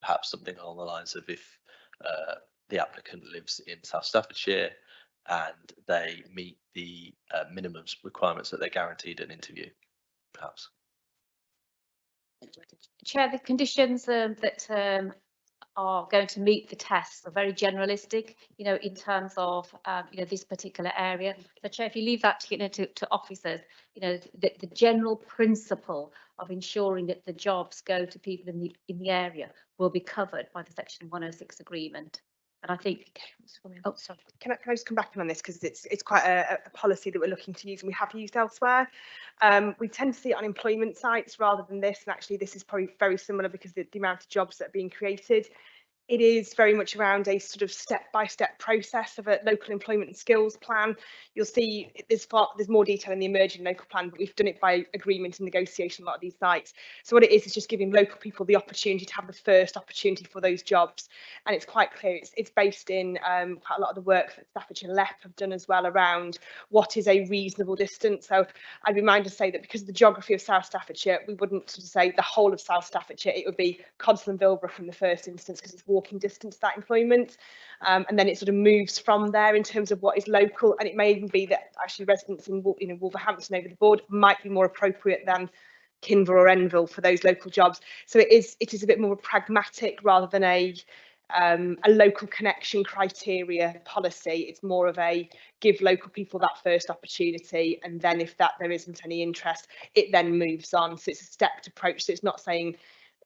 perhaps something along the lines of if the applicant lives in South Staffordshire and they meet the minimum requirements that they're guaranteed an interview, perhaps. Chair, the conditions that are going to meet the tests are very generalistic, you know, in terms of, you know, this particular area. So, Chair, if you leave that to officers, you know, the general principle of ensuring that the jobs go to people in the area will be covered by the section 106 agreement. And I think, oh, sorry. Can I just come back on this, because it's quite a policy that we're looking to use and we have used elsewhere. We tend to see it on employment sites rather than this, and actually this is probably very similar because the amount of jobs that are being created. It is very much around a sort of step-by-step process of a local employment and skills plan. You'll see there's more detail in the emerging local plan, but we've done it by agreement and negotiation on a lot of these sites. So what it is just giving local people the opportunity to have the first opportunity for those jobs. And it's quite clear, it's based in quite a lot of the work that Staffordshire LEP have done as well around what is a reasonable distance. So I'd be minded to say that because of the geography of South Staffordshire, we wouldn't sort of say the whole of South Staffordshire, it would be Codswell and Vilborough in the first instance, because it's walking distance to that employment, and then it sort of moves from there in terms of what is local. And it may even be that actually residents in Wolverhampton over the board might be more appropriate than Kinver or Enville for those local jobs. So it is a bit more pragmatic rather than a a local connection criteria policy. It's more of a give local people that first opportunity, and then if there isn't any interest, it then moves on. So it's a stepped approach. So it's not saying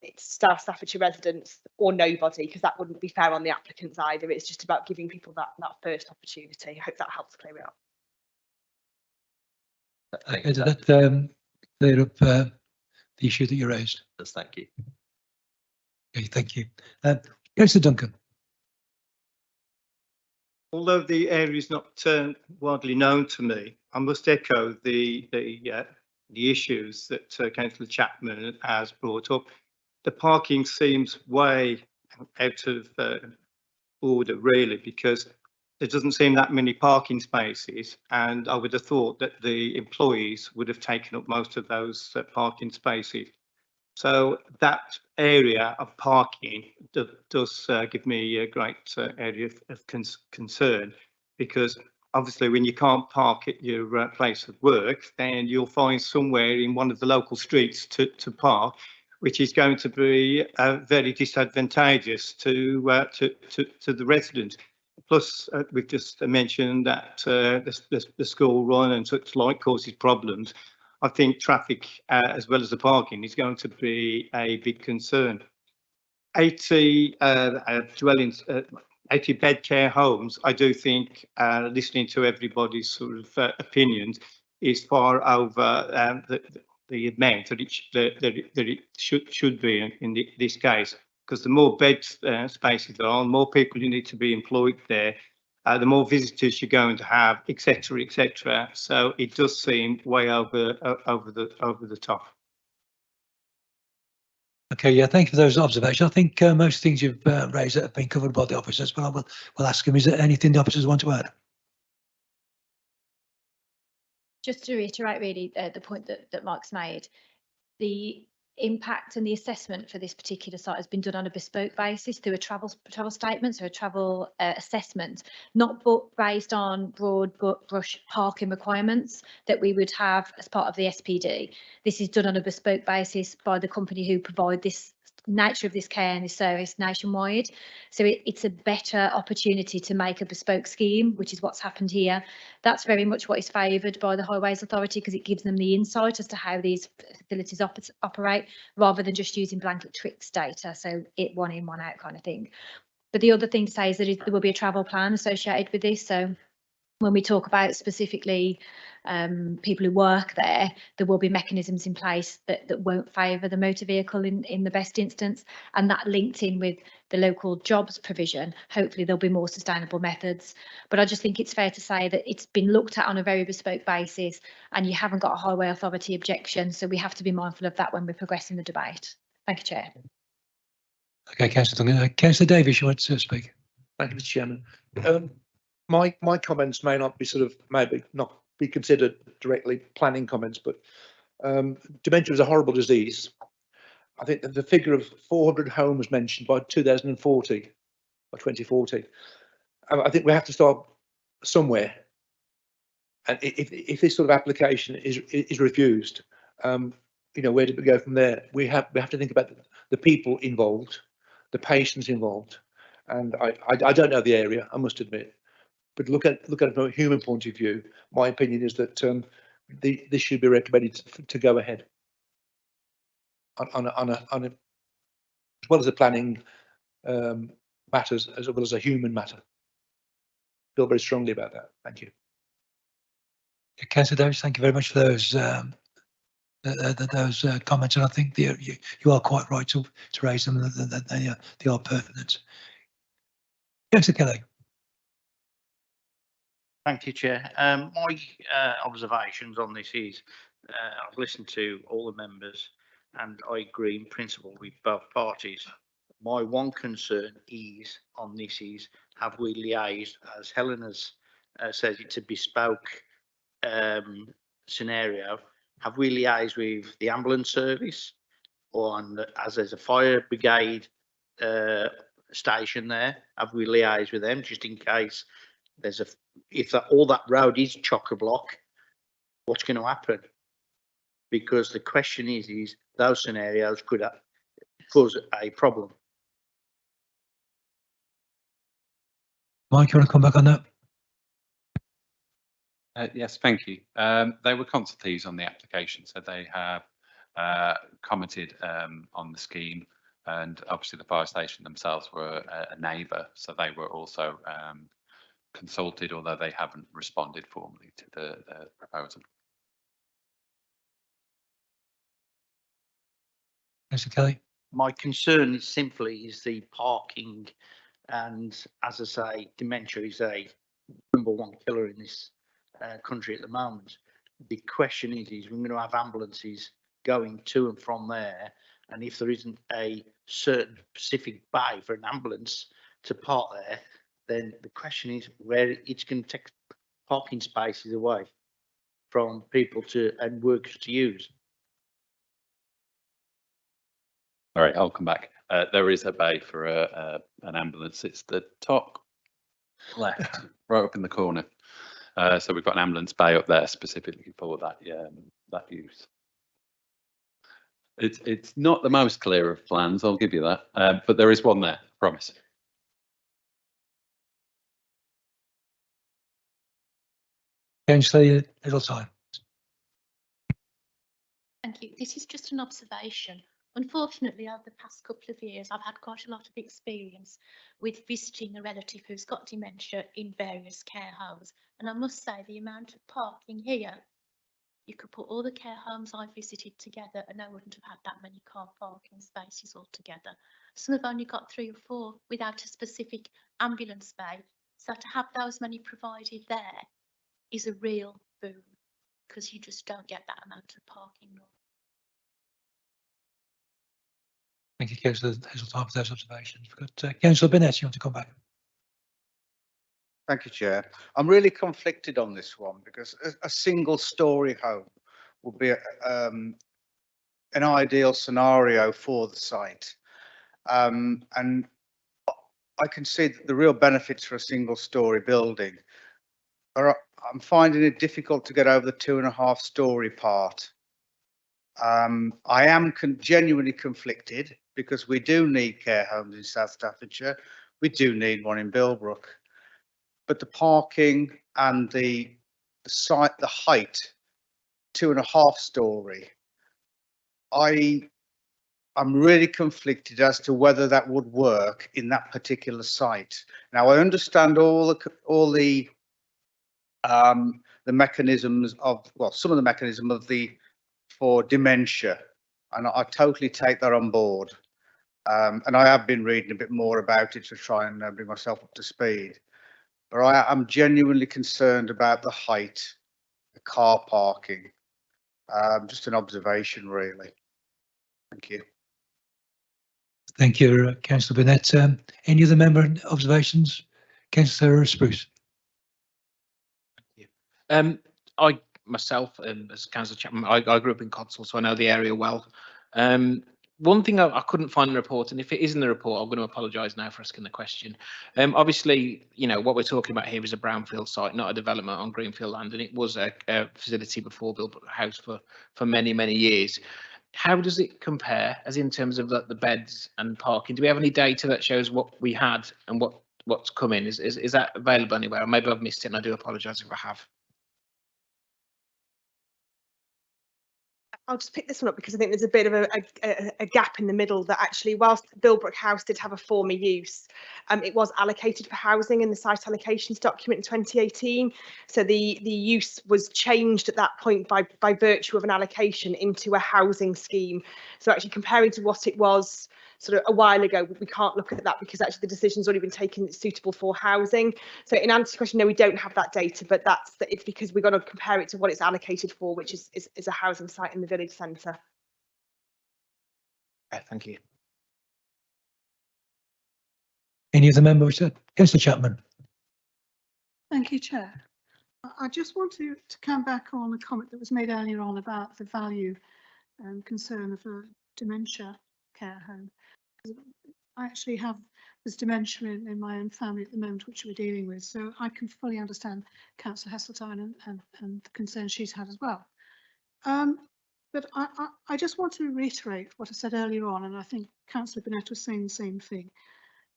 it's South Staffordshire residents or nobody, because that wouldn't be fair on the applicants either. It's just about giving people that first opportunity. I hope that helps clear it up. Okay, did that clear up the issue that you raised? Yes, thank you. Okay, thank you. Councillor Duncan. Although the area is not widely known to me, I must echo the issues that Councillor Chapman has brought up. The parking seems way out of order, really, because there doesn't seem that many parking spaces, and I would have thought that the employees would have taken up most of those parking spaces. So that area of parking does give me a great area of concern, because obviously when you can't park at your place of work, then you'll find somewhere in one of the local streets to park, which is going to be very disadvantageous to the residents. Plus, we've just mentioned that the school run and such like causes problems. I think traffic, as well as the parking, is going to be a big concern. 80 dwellings, 80 bed care homes, I do think, listening to everybody's sort of opinions, is far over the amount that it should be in this case. Because the more bed spaces there are, the more people you need to be employed there, the more visitors you're going to have, etc., etc. So it does seem way over the top. Okay, yeah, thank you for those observations. I think most things you've raised have been covered by the officers, but I will ask them, is there anything the officers want to add? Just to reiterate really the point that Mark's made, the impact and the assessment for this particular site has been done on a bespoke basis through a travel statement, so a travel assessment, not based on broad brush parking requirements that we would have as part of the SPD. This is done on a bespoke basis by the company who provide this nature of this care and this service nationwide. So it's a better opportunity to make a bespoke scheme, which is what's happened here. That's very much what is favoured by the Highways Authority, because it gives them the insight as to how these facilities operate, rather than just using blanket tricks data, so it one in, one out kind of thing. But the other thing to say is that there will be a travel plan associated with this. So when we talk about specifically people who work there, there will be mechanisms in place that won't favour the motor vehicle in the best instance, and that linked in with the local jobs provision, hopefully there'll be more sustainable methods. But I just think it's fair to say that it's been looked at on a very bespoke basis, and you haven't got a Highway Authority objection, so we have to be mindful of that when we're progressing the debate. Thank you, Chair. Okay, Councillor Duncan. Councillor Davies, you want to speak? Thank you, Mr. Chairman. My comments may not be maybe not be considered directly planning comments, but dementia is a horrible disease. I think that the figure of 400 homes mentioned by 2040, by 2040. I think we have to start somewhere. And if this sort of application is refused, where do we go from there? We have to think about the people involved, the patients involved, and I don't know the area, I must admit. But look at it from a human point of view. My opinion is that this should be recommended to go ahead on a, as well as the planning matters, as well as a human matter. Feel very strongly about that. Thank you. Councillor Davies, thank you very much for those comments, and I think you are quite right to raise them. That they are pertinent. Councillor Kelly. Thank you, Chair. My observations on this is I've listened to all the members and I agree in principle with both parties. My one concern is on this is, have we liaised, as Helen has said, it's a bespoke scenario, have we liaised with the ambulance service, or as there's a fire brigade station there, have we liaised with them just in case there's all that road is chock-a-block, what's going to happen? Because the question is those scenarios could cause a problem. Mike, you want to come back on that? Yes, thank you. They were consultees on the application, so they have commented on the scheme, and obviously the fire station themselves were a neighbour, so they were also consulted, although they haven't responded formally to the proposal. Mr. Kelly? My concern is simply the parking, and as I say, dementia is a #1 killer in this country at the moment. The question is we're going to have ambulances going to and from there, and if there isn't a certain specific bay for an ambulance to park there, then the question is where it's going to take parking spaces away from people to and workers to use. All right, I'll come back. There is a bay for an ambulance. It's the top left, right up in the corner. So we've got an ambulance bay up there specifically for that that use. It's not the most clear of plans, I'll give you that, but there is one there, I promise. Councillor Littletime. Thank you. This is just an observation. Unfortunately, over the past couple of years, I've had quite a lot of experience with visiting a relative who's got dementia in various care homes. And I must say the amount of parking here, you could put all the care homes I visited together and I wouldn't have had that many car parking spaces altogether. Some have only got 3 or 4 without a specific ambulance bay. So to have those many provided there is a real boon, because you just don't get that amount of parking. Thank you, Councillor Littletime, for those observations. We've got Councillor Bennett, you want to come back? Thank you, Chair. I'm really conflicted on this one because a single story home would be an ideal scenario for the site. And I can see that the real benefits for a single story building are, I'm finding it difficult to get over the 2.5 story part. I am genuinely conflicted because we do need care homes in South Staffordshire. We do need one in Bilbrook. But the parking and the site, the height, 2.5 story, I'm really conflicted as to whether that would work in that particular site. Now I understand all the mechanisms of, well, some of the mechanism of for dementia, and I totally take that on board. And I have been reading a bit more about it to try and bring myself up to speed. But I'm genuinely concerned about the height, the car parking. Just an observation, really. Thank you. Thank you, Councillor Bennett. Any other member observations? Councillor Spruce. I myself, as Councillor Chapman, I grew up in Cotswold, so I know the area well. One thing I couldn't find in the report, and if it is in the report, I'm going to apologise now for asking the question. Obviously, you know, what we're talking about here is a brownfield site, not a development on greenfield land, and it was a facility before Bilbrook House for many, many years. How does it compare, as in terms of the beds and parking? Do we have any data that shows what we had and what's coming? Is that available anywhere? Or maybe I've missed it, and I do apologise if I have. I'll just pick this one up because I think there's a bit of a gap in the middle that actually, whilst Bilbrook House did have a former use, it was allocated for housing in the site allocations document in 2018. So the use was changed at that point by virtue of an allocation into a housing scheme. So actually comparing to what it was sort of a while ago, we can't look at that because actually the decision's already been taken suitable for housing. So in answer to the question, no, we don't have that data, but it's because we're going to compare it to what it's allocated for, which is a housing site in the village centre. Thank you. Any other members? Councillor Chapman. Thank you, Chair. I just want to come back on a comment that was made earlier on about the value and concern of a dementia care home. I actually have this dementia in my own family at the moment, which we're dealing with, so I can fully understand Councillor Heseltine and the concerns she's had as well. But I just want to reiterate what I said earlier on, and I think Councillor Bennett was saying the same thing.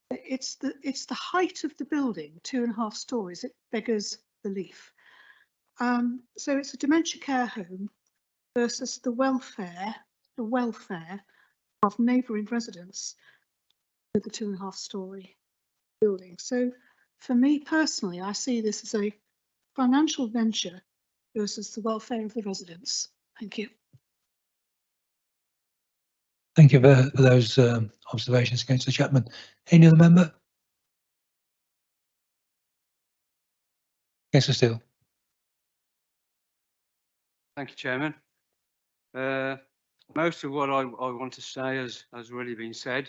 It's the height of the building, 2.5 stories. It beggars belief. So it's a dementia care home versus the welfare of neighbouring residents with the 2.5 story building. So for me personally, I see this as a financial venture versus the welfare of the residents. Thank you. Thank you for those observations, Councillor Chapman. Any other member? Councillor Steele. Thank you, Chairman. Most of what I want to say has already been said.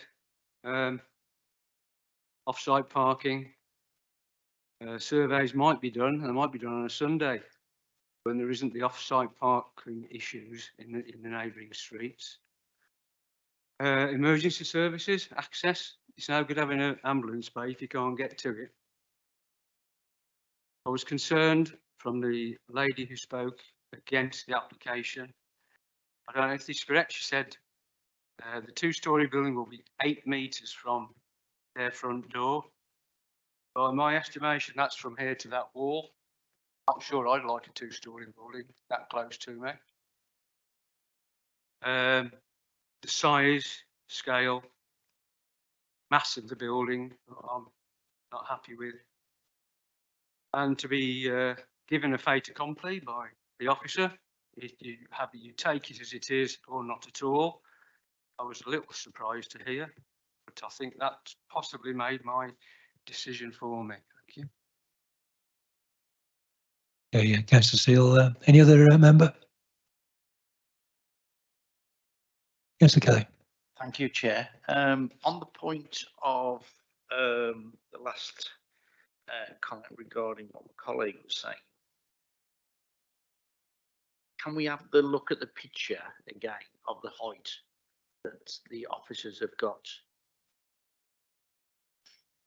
Off-site parking, surveys might be done, and they might be done on a Sunday when there isn't the off-site parking issues in the neighbouring streets. Emergency services, access. It's no good having an ambulance bay if you can't get to it. I was concerned from the lady who spoke against the application. I don't know if this is correct. She said the 2-story building will be 8 metres from their front door. By my estimation, that's from here to that wall. I'm sure I'd like a 2-story building that close to me. The size, scale, mass of the building, I'm not happy with. And to be given a fait accompli by the officer, you take it as it is or not at all. I was a little surprised to hear, but I think that possibly made my decision for me. Thank you. Okay, Councillor Steele. Any other member? Councillor Kelly. Thank you, Chair. On the point of the last comment regarding what my colleague was saying, can we have the look at the picture again of the height that the officers have got?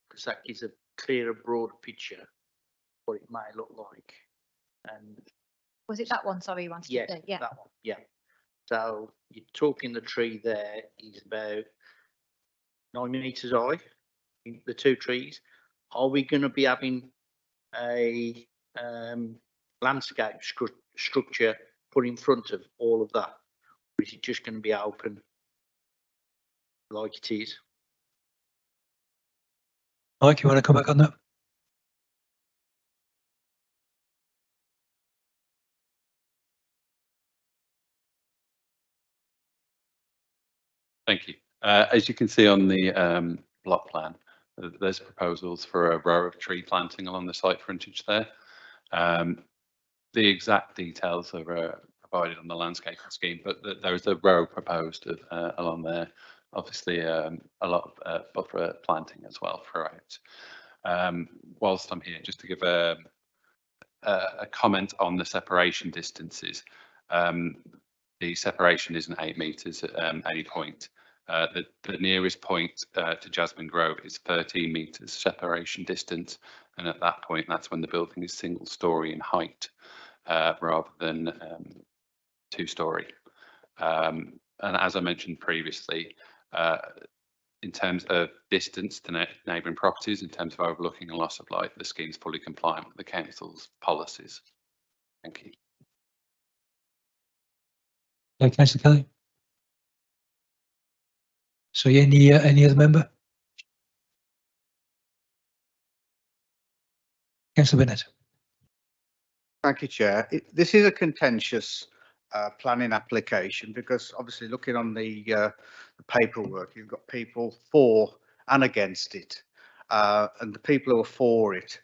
Because that gives a clearer, broader picture of what it may look like. And Was it that one? Sorry, you wanted yeah, to do? Yeah. that one. Yeah. So you're talking the tree there is about 9 metres high, the 2 trees. Are we going to be having a landscape structure put in front of all of that? Or is it just going to be open like it is? Mike, you want to come back on that? Thank you. As you can see on the block plan, there's proposals for a row of tree planting along the site frontage there. The exact details are provided on the landscaping scheme, but there is a row proposed along there. Obviously, a lot of buffer planting as well throughout. Whilst I'm here, just to give a comment on the separation distances. The separation isn't 8 metres at any point. The nearest point to Jasmine Grove is 13 metres separation distance, and at that point, that's when the building is 1-story in height rather than 2-story. And as I mentioned previously, in terms of distance to neighbouring properties, in terms of overlooking and loss of light, the scheme is fully compliant with the council's policies. Thank you. Okay, Councillor Kelly. So any other member? Councillor Bennett. Thank you, Chair. This is a contentious planning application because obviously looking on the paperwork, you've got people for and against it. And the people who are for it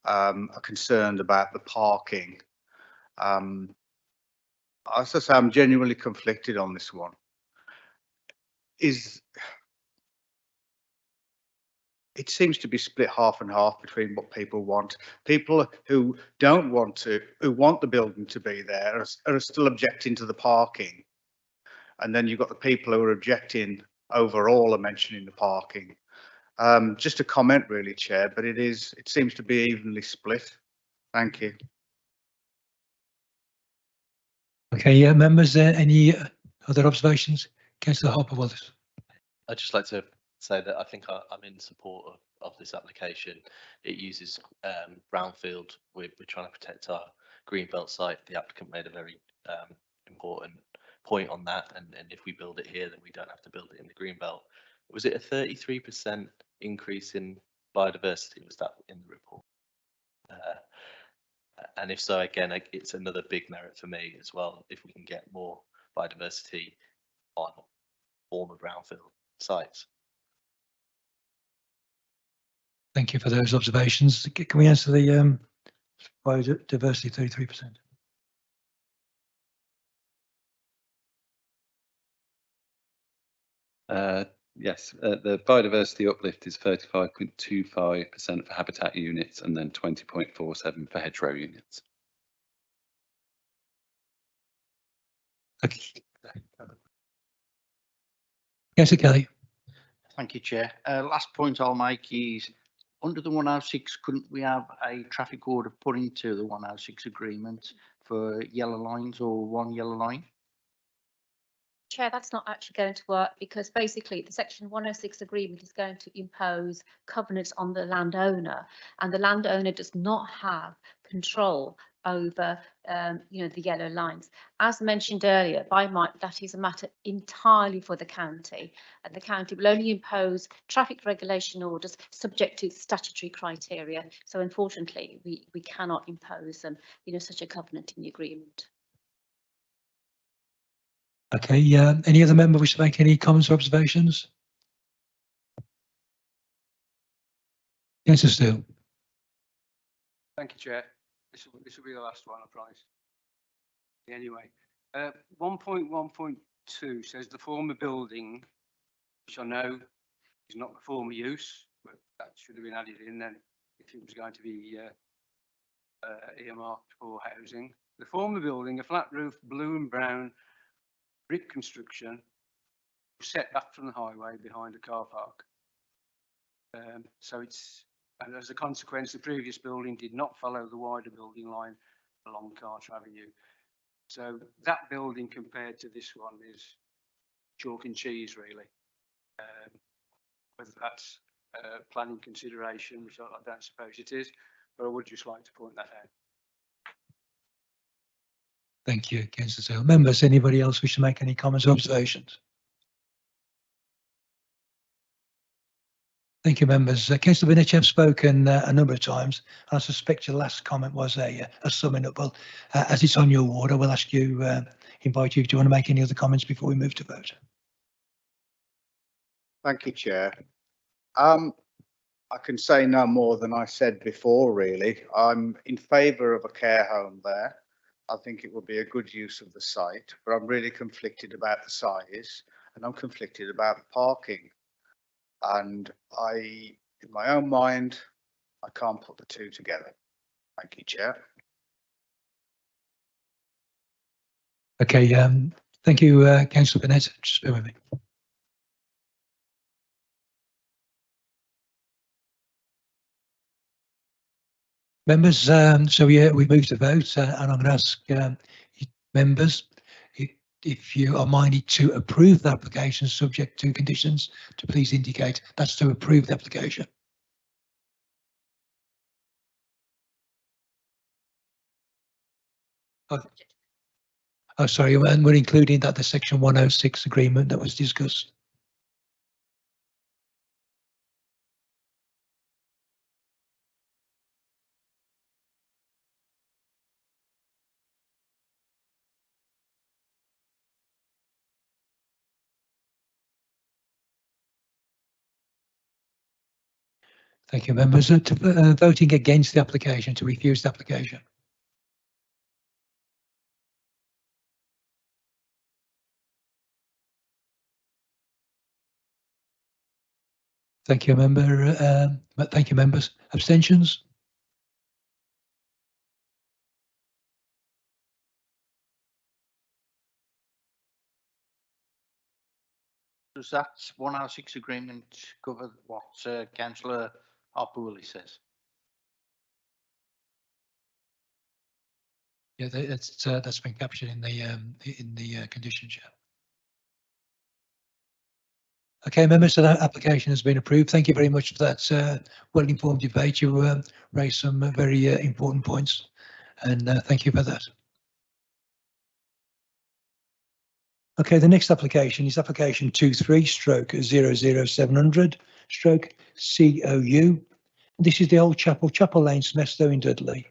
are concerned about the parking. As I say, I'm genuinely conflicted on this one. It seems to be split half and half between what people want. People who don't want to, who want the building to be there, are still objecting to the parking. And then you've got the people who are objecting overall and mentioning the parking. Just a comment really, Chair, but it seems to be evenly split. Thank you. Okay, yeah, members, any other observations? Councillor Harper-Wallis. I'd just like to say that I think I'm in support of this application. It uses brownfield. We're trying to protect our greenbelt site. The applicant made a very important point on that, and if we build it here, then we don't have to build it in the greenbelt. Was it a 33% increase in biodiversity? Was that in the report? And if so, again, it's another big merit for me as well. If we can get more biodiversity on former brownfield sites. Thank you for those observations. Can we answer the biodiversity 33%? Yes, the biodiversity uplift is 35.25% for habitat units and then 20.47% for hedgerow units. Okay. Councillor Kelly. Thank you, Chair. Last point I'll make is under the 106, couldn't we have a traffic order put into the 106 agreement for yellow lines or one yellow line? Chair, that's not actually going to work because basically the section 106 agreement is going to impose covenants on the landowner, and the landowner does not have control over the yellow lines. As mentioned earlier by Mike, that is a matter entirely for the county, and the county will only impose traffic regulation orders subject to statutory criteria. So unfortunately we cannot impose such a covenant in the agreement. Okay, any other member wish to make any comments or observations? Councillor Steele. Thank you, Chair. This will be the last one, I promise. Anyway, 1.1.2 says the former building, which I know is not the former use, but that should have been added in then if it was going to be earmarked for housing. The former building, a flat roof, blue and brown brick construction, set back from the highway behind a car park. And as a consequence, the previous building did not follow the wider building line along Carter Avenue. So that building compared to this one is chalk and cheese, really. Whether that's planning consideration, which I don't suppose it is, but I would just like to point that out. Thank you, Councillor Steele. Members, anybody else wish to make any comments or observations? Thank you, members. Councillor Bennett, you have spoken a number of times. I suspect your last comment was a summing up. Well, as it's on your ward, I will ask you, invite you, do you want to make any other comments before we move to vote? Thank you, Chair. I can say no more than I said before, really. I'm in favour of a care home there. I think it would be a good use of the site, but I'm really conflicted about the size and I'm conflicted about the parking. And in my own mind, I can't put the two together. Thank you, Chair. Okay, thank you, Councillor Bennett. Just bear with me. Members, so yeah, we move to vote, and I'm going to ask members if you are minded to approve the application subject to conditions, to please indicate that's to approve the application. Oh, sorry, and we're including that the section 106 agreement that was discussed. Thank you, members. Voting against the application, to refuse the application. Thank you, member. Thank you, members. Abstentions? Does that 106 agreement cover what Councillor Harpooli says? Yeah, that's been captured in the conditions. Yeah. Okay, members, so that application has been approved. Thank you very much for that well-informed debate. You raised some very important points, and thank you for that. Okay, the next application is application 23/00700/COU. This is the old Chapel Lane, Smesto in Dudley.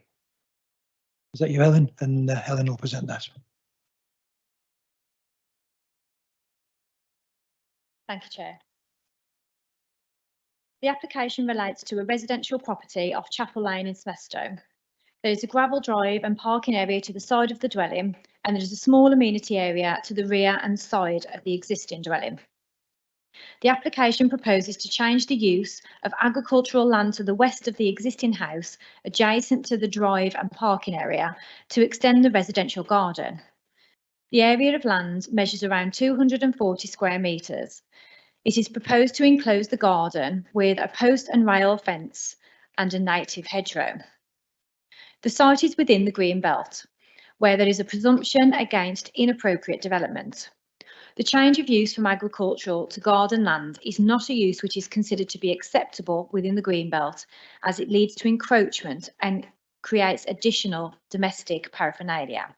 Is that you, Helen? And Helen will present that. Thank you, Chair. The application relates to a residential property off Chapel Lane in Smesto. There is a gravel drive and parking area to the side of the dwelling, and there is a small amenity area to the rear and side of the existing dwelling. The application proposes to change the use of agricultural land to the west of the existing house, adjacent to the drive and parking area, to extend the residential garden. The area of land measures around 240 square metres. It is proposed to enclose the garden with a post and rail fence and a native hedgerow. The site is within the green belt, where there is a presumption against inappropriate development. The change of use from agricultural to garden land is not a use which is considered to be acceptable within the green belt, as it leads to encroachment and creates additional domestic paraphernalia.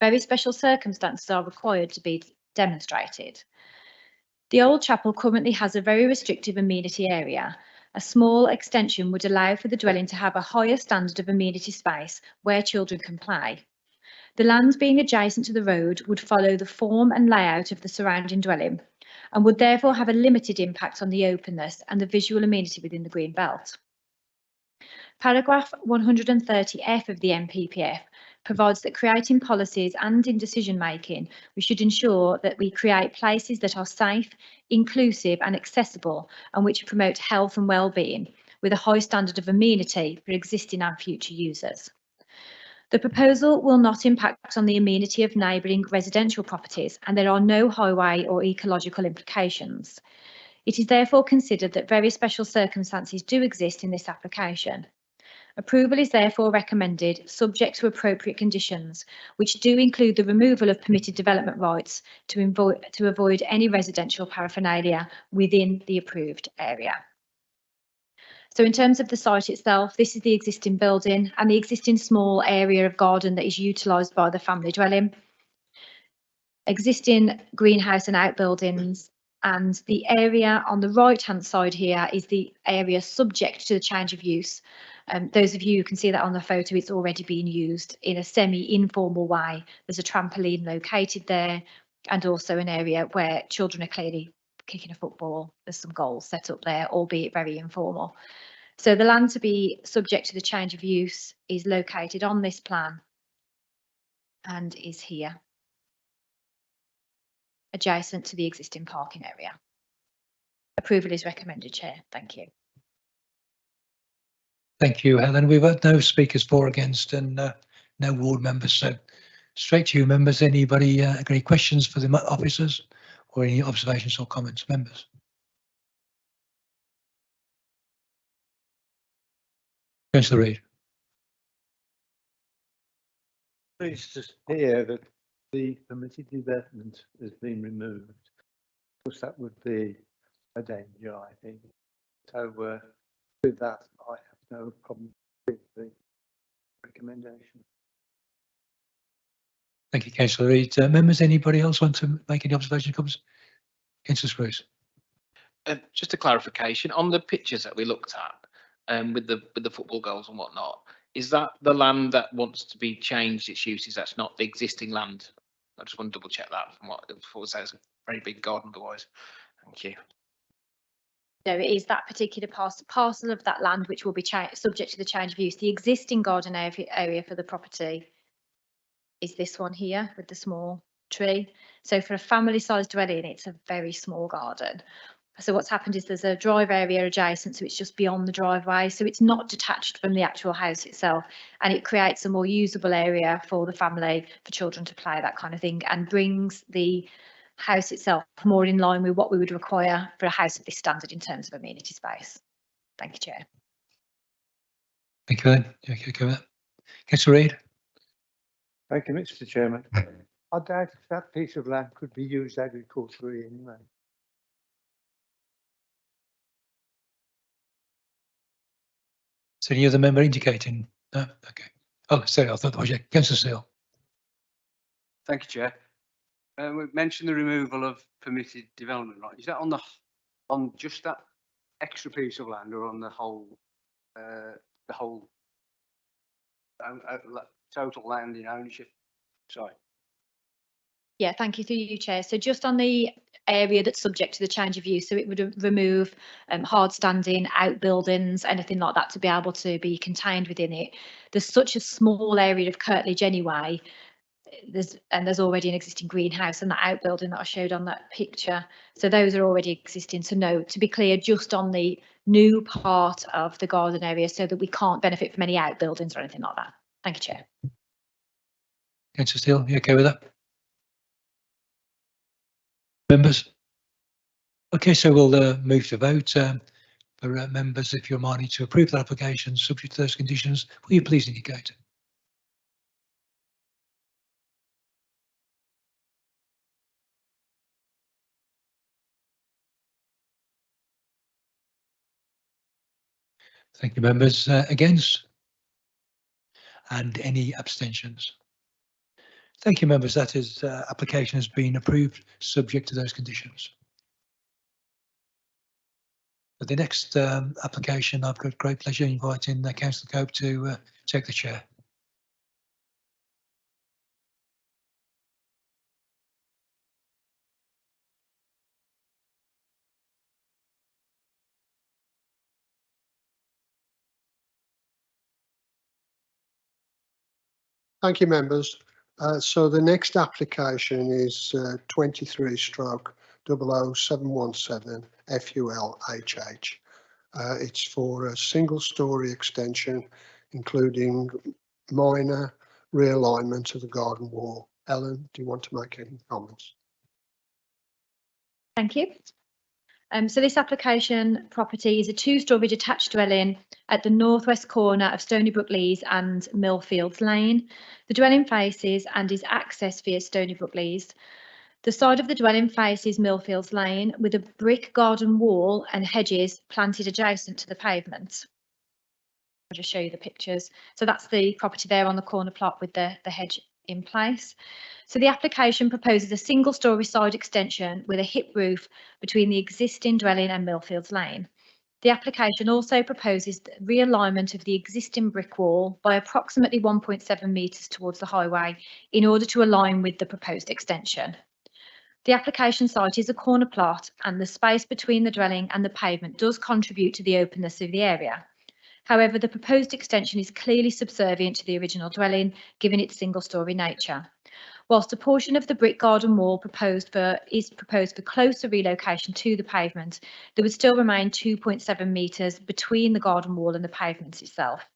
Very special circumstances are required to be demonstrated. The old chapel currently has a very restrictive amenity area. A small extension would allow for the dwelling to have a higher standard of amenity space where children can play. The land being adjacent to the road would follow the form and layout of the surrounding dwelling and would therefore have a limited impact on the openness and the visual amenity within the green belt. Paragraph 130F of the NPPF provides that creating policies and in decision making, we should ensure that we create places that are safe, inclusive and accessible, and which promote health and well-being with a high standard of amenity for existing and future users. The proposal will not impact on the amenity of neighbouring residential properties, and there are no highway or ecological implications. It is therefore considered that very special circumstances do exist in this application. Approval is therefore recommended, subject to appropriate conditions, which do include the removal of permitted development rights to avoid any residential paraphernalia within the approved area. So in terms of the site itself, this is the existing building and the existing small area of garden that is utilised by the family dwelling. Existing greenhouse and outbuildings, and the area on the right hand side here is the area subject to the change of use. Those of you who can see that on the photo, it's already been used in a semi-informal way. There's a trampoline located there, and also an area where children are clearly kicking a football. There's some goals set up there, albeit very informal. So the land to be subject to the change of use is located on this plan and is here, adjacent to the existing parking area. Approval is recommended, Chair. Thank you. Thank you, Helen. We've had no speakers for, against, and no ward members. So straight to you, members. Anybody got any questions for the officers or any observations or comments, members? Councillor Reid. Pleased to hear that the permitted development has been removed. Of course, that would be a danger, I think. So with that, I have no problem with the recommendation. Thank you, Councillor Reid. Members, anybody else want to make any observations or comments? Councillor Spruce. Just a clarification on the pictures that we looked at, with the football goals and whatnot. Is that the land that wants to be changed its uses? That's not the existing land. I just want to double check that from what before it says a very big garden otherwise. Thank you. No, it is that particular parcel of that land which will be subject to the change of use. The existing garden area for the property is this one here with the small tree. So for a family sized dwelling, it's a very small garden. So what's happened is there's a drive area adjacent, so it's just beyond the driveway. So it's not detached from the actual house itself, and it creates a more usable area for the family, for children to play, that kind of thing, and brings the house itself more in line with what we would require for a house of this standard in terms of amenity space. Thank you, Chair. Thank you, Ellen. Okay, go ahead. Councillor Reid. Thank you, Mr. Chairman. I doubt if that piece of land could be used agriculturally anyway. Is any other member indicating? No? Okay. Oh, sorry, I thought that was you. Councillor Seal. Thank you, Chair. We mentioned the removal of permitted development right. Is that on just that extra piece of land or on the whole total land in ownership? Sorry. Yeah, thank you through you, Chair. So just on the area that's subject to the change of use, so it would remove hard standing outbuildings, anything like that to be able to be contained within it. There's such a small area of curtilage anyway. There's already an existing greenhouse and that outbuilding that I showed on that picture. So those are already existing. So no, to be clear, just on the new part of the garden area so that we can't benefit from any outbuildings or anything like that. Thank you, Chair. Councillor Steele, you okay with that? Members? Okay, so we'll move to vote. For members, if you're minded to approve that application subject to those conditions, will you please indicate? Thank you, members. Against? And any abstentions? Thank you, members. That is, application has been approved subject to those conditions. For the next application, I've got great pleasure inviting Councillor Cope to take the chair. Thank you, members. So the next application is 23/00717 FUL-HH. It's for a single-storey extension, including minor realignment of the garden wall. Ellen, do you want to make any comments? Thank you. So this application property is a two-storey detached dwelling at the northwest corner of Stonybrook Leys and Millfields Lane. The dwelling faces and is accessed via Stonybrook Leys. The side of the dwelling faces Millfields Lane with a brick garden wall and hedges planted adjacent to the pavement. I'll just show you the pictures. So that's the property there on the corner plot with the hedge in place. So the application proposes a single-storey side extension with a hip roof between the existing dwelling and Millfields Lane. The application also proposes the realignment of the existing brick wall by approximately 1.7 metres towards the highway in order to align with the proposed extension. The application site is a corner plot and the space between the dwelling and the pavement does contribute to the openness of the area. However, the proposed extension is clearly subservient to the original dwelling, given its single-storey nature. Whilst a portion of the brick garden wall is proposed for closer relocation to the pavement, there would still remain 2.7 metres between the garden wall and the pavement itself.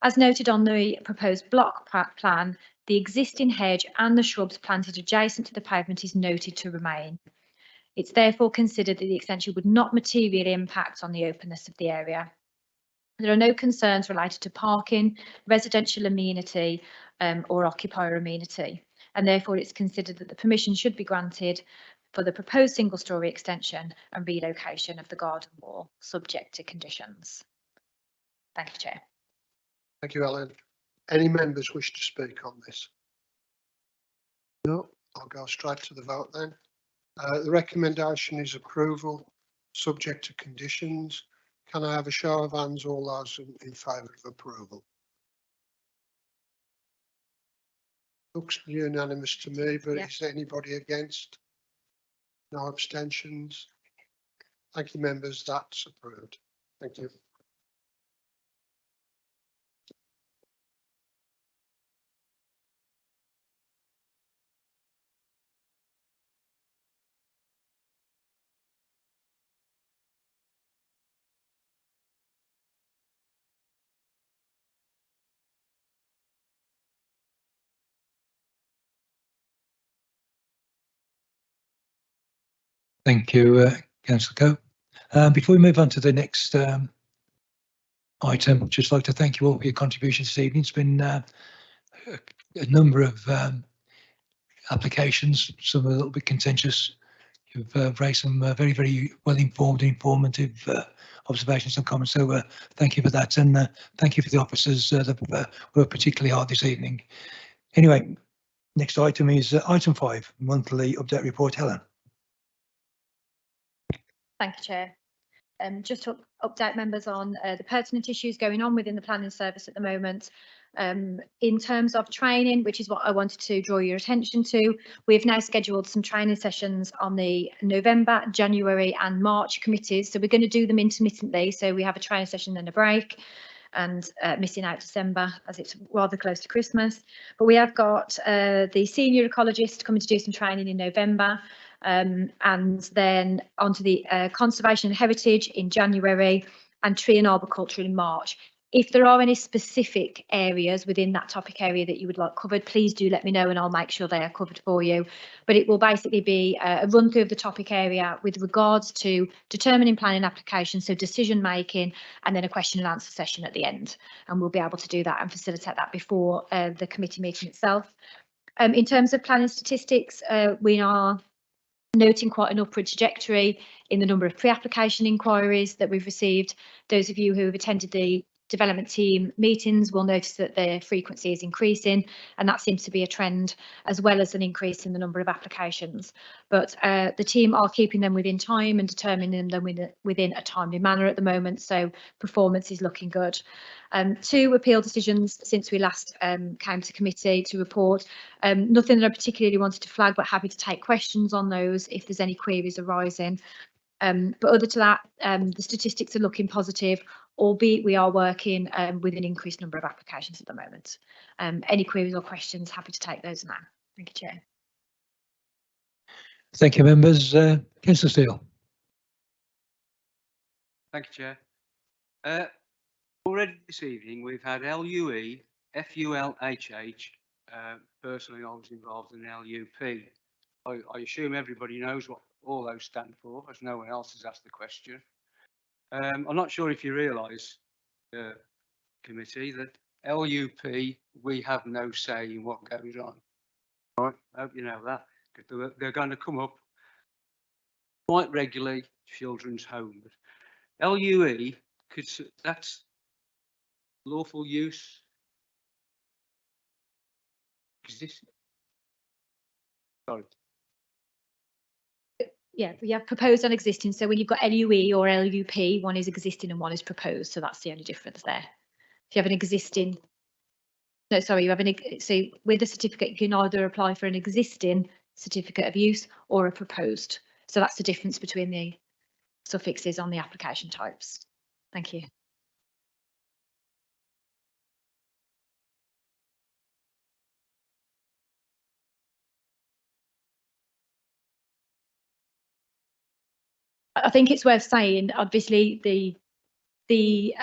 As noted on the proposed block plan, the existing hedge and the shrubs planted adjacent to the pavement is noted to remain. It's therefore considered that the extension would not materially impact on the openness of the area. There are no concerns related to parking, residential amenity or occupier amenity, and therefore it's considered that the permission should be granted for the proposed single-storey extension and relocation of the garden wall, subject to conditions. Thank you, Chair. Thank you, Ellen. Any members wish to speak on this? No, I'll go straight to the vote then. The recommendation is approval, subject to conditions. Can I have a show of hands, all those in favour of approval? Looks unanimous to me, but is there anybody against? No abstentions? Thank you, members. That's approved. Thank you. Thank you, Councillor Coe. Before we move on to the next item, just like to thank you all for your contributions this evening. It's been a number of applications, some are a little bit contentious, You've raised some very, very well-informed and informative observations and comments. So thank you for that, and thank you for the officers that worked particularly hard this evening. Anyway, next item is item 5, monthly update report. Helen. Thank you, Chair. Just to update members on the pertinent issues going on within the planning service at the moment. In terms of training, which is what I wanted to draw your attention to, we've now scheduled some training sessions on the November, January and March committees. So we're going to do them intermittently. So we have a training session and a break, and missing out December as it's rather close to Christmas. But we have got the senior ecologist coming to do some training in November. And then onto the conservation and heritage in January, and tree and arboriculture in March. If there are any specific areas within that topic area that you would like covered, please do let me know and I'll make sure they are covered for you. But it will basically be a run through of the topic area with regards to determining planning applications, so decision making, and then a question and answer session at the end. And we'll be able to do that and facilitate that before the committee meeting itself. In terms of planning statistics, we are noting quite an upward trajectory in the number of pre-application inquiries that we've received. Those of you who have attended the development team meetings will notice that their frequency is increasing, and that seems to be a trend, as well as an increase in the number of applications. But the team are keeping them within time and determining them within a timely manner at the moment, so performance is looking good. 2 appeal decisions since we last came to committee to report. Nothing that I particularly wanted to flag, but happy to take questions on those if there's any queries arising. But other to that, the statistics are looking positive, albeit we are working with an increased number of applications at the moment. Any queries or questions, happy to take those now. Thank you, Chair. Thank you, members. Councillor Steele. Thank you, Chair. Already this evening, we've had LUE, FULHH, personally I was involved in LUP. I assume everybody knows what all those stand for, as no one else has asked the question. I'm not sure if you realise, committee, that LUP, we have no say in what goes on. Right, I hope you know that, because they're going to come up quite regularly, children's home. But LUE, that's lawful use. Sorry. Yeah, we have proposed and existing. So when you've got LUE or LUP, one is existing and one is proposed. So that's the only difference there. If you have an existing, no, sorry, you have so with a certificate, you can either apply for an existing certificate of use or a proposed. So that's the difference between the suffixes on the application types. Thank you. I think it's worth saying, obviously, the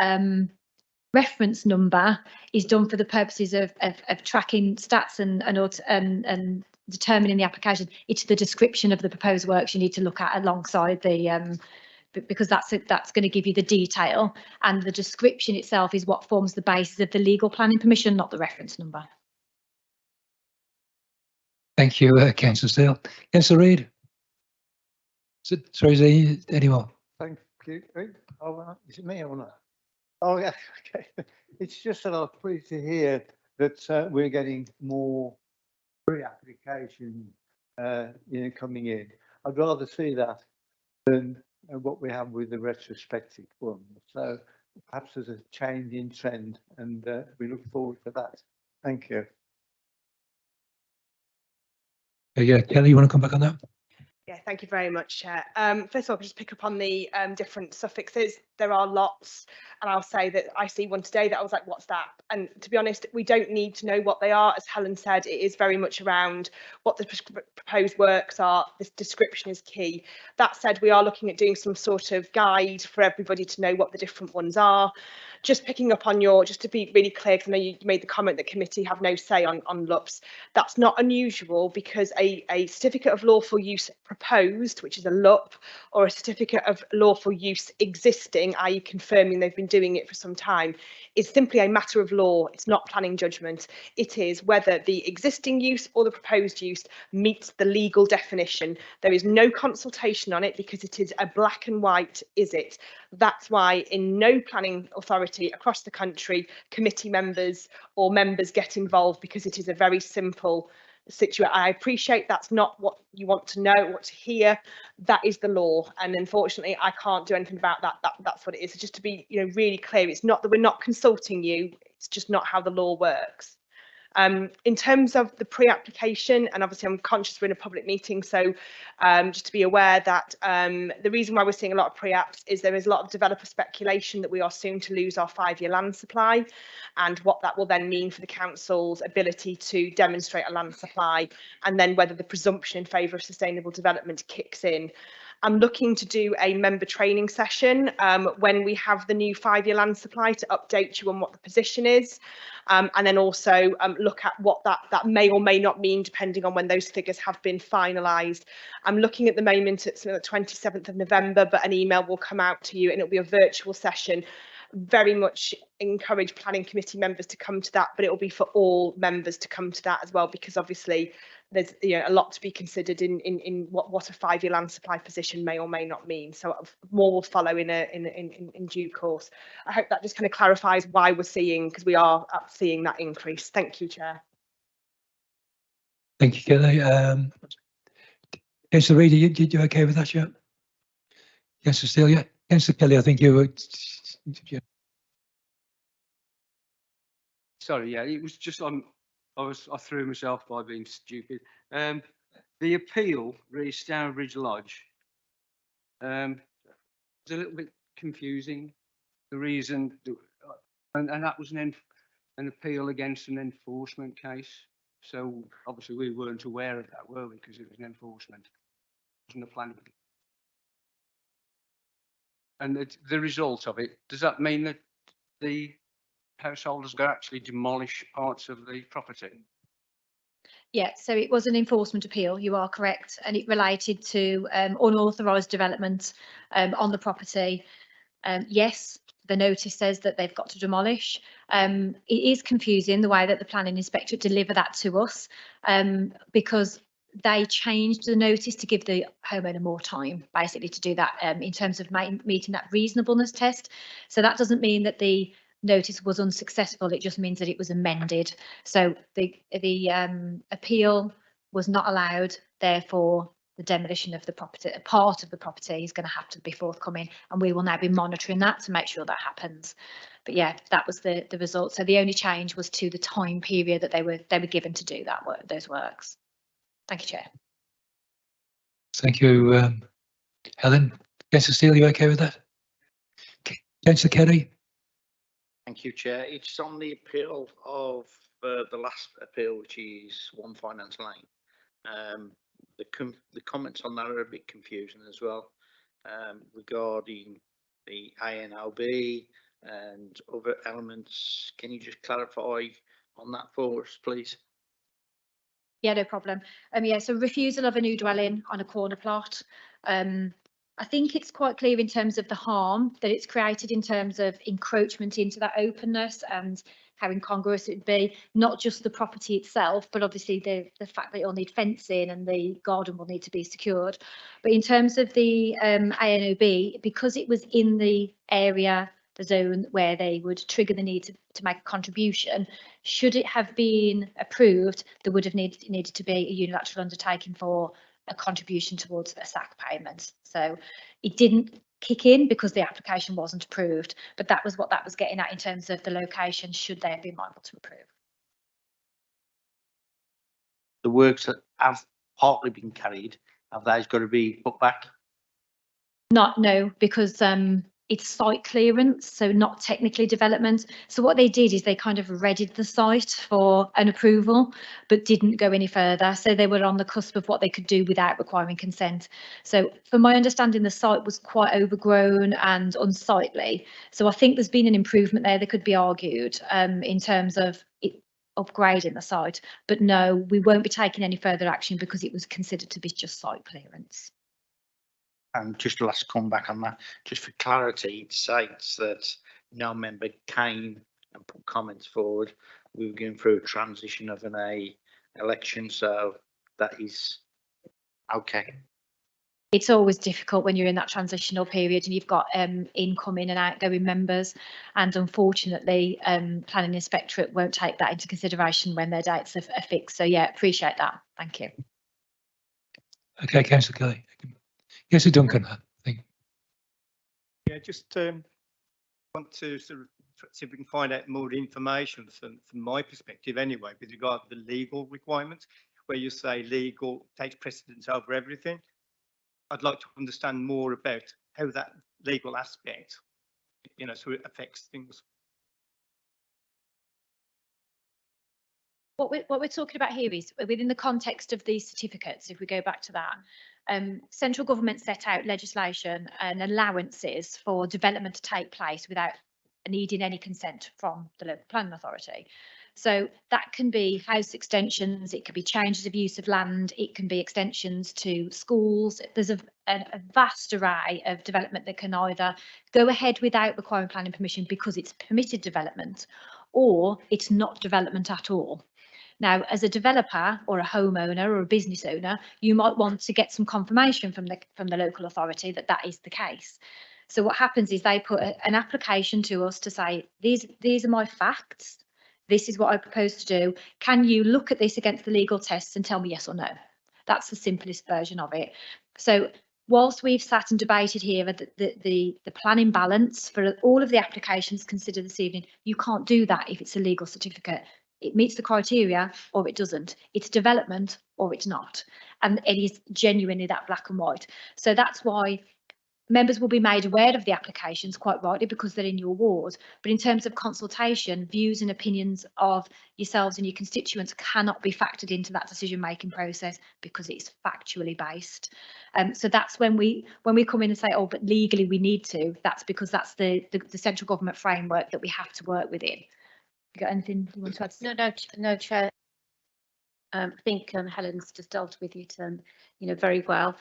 reference number is done for the purposes of tracking stats and determining the application. It's the description of the proposed works you need to look at alongside the because that's going to give you the detail, and the description itself is what forms the basis of the legal planning permission, not the reference number. Thank you, Councillor Steele. Councillor Reid. Sorry, is there any more? Thank you. Oh, is it me or not? Oh, yeah, okay. It's just that I'm pleased to hear that we're getting more pre-application, coming in. I'd rather see that than what we have with the retrospective one. So perhaps there's a change in trend, and we look forward to that. Thank you. Yeah, Kelly, you want to come back on that? Yeah, thank you very much, Chair. First of all, I'll just pick up on the different suffixes. There are lots, and I'll say that I see one today that I was like, what's that? And to be honest, we don't need to know what they are. As Helen said, it is very much around what the proposed works are. This description is key. That said, we are looking at doing some sort of guide for everybody to know what the different ones are. Just picking up on just to be really clear, because I know you made the comment that committee have no say on LUPs. That's not unusual, because a certificate of lawful use proposed, which is a LUP, or a certificate of lawful use existing, doing, i.e. confirming they've been doing it for some time, is simply a matter of law. It's not planning judgment. It is whether the existing use or the proposed use meets the legal definition. There is no consultation on it because it is a black and white, is it? That's why in no planning authority across the country, committee members or members get involved, because it is a very simple situation. I appreciate that's not what you want to know, what to hear. That is the law, and unfortunately I can't do anything about that. That's what it is. So just to be, you know, really clear, it's not that we're not consulting you, it's just not how the law works. In terms of the pre-application, and obviously I'm conscious we're in a public meeting, so just to be aware that the reason why we're seeing a lot of pre-apps is there is a lot of developer speculation that we are soon to lose our 5-year land supply, and what that will then mean for the council's ability to demonstrate a land supply, and then whether the presumption in favour of sustainable development kicks in. I'm looking to do a member training session when we have the new 5-year land supply to update you on what the position is, and then also look at what that may or may not mean depending on when those figures have been finalised. I'm looking at the moment at the 27th of November, but an email will come out to you and it'll be a virtual session. Very much encourage planning committee members to come to that, but it will be for all members to come to that as well, because obviously there's, you know, a lot to be considered in what a 5-year land supply position may or may not mean. So more will follow in due course. I hope that just kind of clarifies why we're seeing, because we are seeing that increase. Thank you, Chair. Thank you, Kelly. Councillor Reader, you okay with that, yeah? Councillor Steele, yeah. Councillor Kelly, I think you were. Yeah. Sorry, yeah, it was just on. I threw myself by being stupid. The appeal, re Stourbridge Lodge, was a little bit confusing. The reason, and that was an appeal against an enforcement case. So obviously we weren't aware of that, were we? Because it was an enforcement, it wasn't a planning. And the result of it, does that mean that the householders go actually demolish parts of the property? Yeah, so it was an enforcement appeal, you are correct, and it related to unauthorised development on the property. Yes, the notice says that they've got to demolish. It is confusing the way that the planning inspector delivered that to us, because they changed the notice to give the homeowner more time, basically, to do that in terms of meeting that reasonableness test. So that doesn't mean that the notice was unsuccessful, it just means that it was amended. So the appeal was not allowed, therefore the demolition of the property, a part of the property, is going to have to be forthcoming, and we will now be monitoring that to make sure that happens. But yeah, that was the result. So the only change was to the time period that they were given to do that work, those works. Thank you, Chair. Thank you, Helen. Councillor Steele, you okay with that? Councillor Kelly? Thank you, Chair. It's on the appeal of the last appeal, which is One Finance Lane. The comments on that are a bit confusing as well, regarding the ANLB and other elements. Can you just clarify on that for us, please? Yeah, no problem. Yeah, so refusal of a new dwelling on a corner plot. I think it's quite clear in terms of the harm that it's created in terms of encroachment into that openness and how incongruous it would be, not just the property itself, but obviously the fact that it'll need fencing and the garden will need to be secured. But in terms of the ANOB, because it was in the area, the zone where they would trigger the need to make a contribution, should it have been approved, there would have needed to be a unilateral undertaking for a contribution towards a SAC payment. So it didn't kick in because the application wasn't approved, but that was what that was getting at in terms of the location, should they have been liable to approve. The works that have partly been carried, have those got to be put back? No, because it's site clearance, so not technically development. So what they did is they kind of readied the site for an approval, but didn't go any further. So they were on the cusp of what they could do without requiring consent. So from my understanding, the site was quite overgrown and unsightly. So I think there's been an improvement there that could be argued in terms of upgrading the site. But no, we won't be taking any further action because it was considered to be just site clearance. And just last come back on that, just for clarity, it states that no member came and put comments forward. We were going through a transition of an election, so that is okay. It's always difficult when you're in that transitional period and you've got incoming and outgoing members, and unfortunately planning inspectorate won't take that into consideration when their dates are fixed. So yeah, appreciate that. Thank you. Okay, Councillor Kelly. Councillor Duncan, I think. Yeah, just want to sort of see if we can find out more information from my perspective anyway, with regard to the legal requirements, where you say legal takes precedence over everything. I'd like to understand more about how that legal aspect, you know, sort of affects things. What we're talking about here is within the context of these certificates, if we go back to that, central government set out legislation and allowances for development to take place without needing any consent from the local planning authority. So that can be house extensions, it could be changes of use of land, it can be extensions to schools. There's a vast array of development that can either go ahead without requiring planning permission because it's permitted development, or it's not development at all. Now, as a developer or a homeowner or a business owner, you might want to get some confirmation from the local authority that that is the case. So what happens is they put an application to us to say, these are my facts. This is what I propose to do. Can you look at this against the legal tests and tell me yes or no? That's the simplest version of it. So whilst we've sat and debated here the planning balance for all of the applications considered this evening, you can't do that if it's a legal certificate. It meets the criteria or it doesn't. It's development or it's not. And it is genuinely that black and white. So that's why members will be made aware of the applications, quite rightly, because they're in your ward. But in terms of consultation, views and opinions of yourselves and your constituents cannot be factored into that decision-making process because it's factually based. So that's when we come in and say, oh, but legally we need to. That's because that's the central government framework that we have to work within. You got anything you want to add? No, Chair. I think Helen's just dealt with it, very well.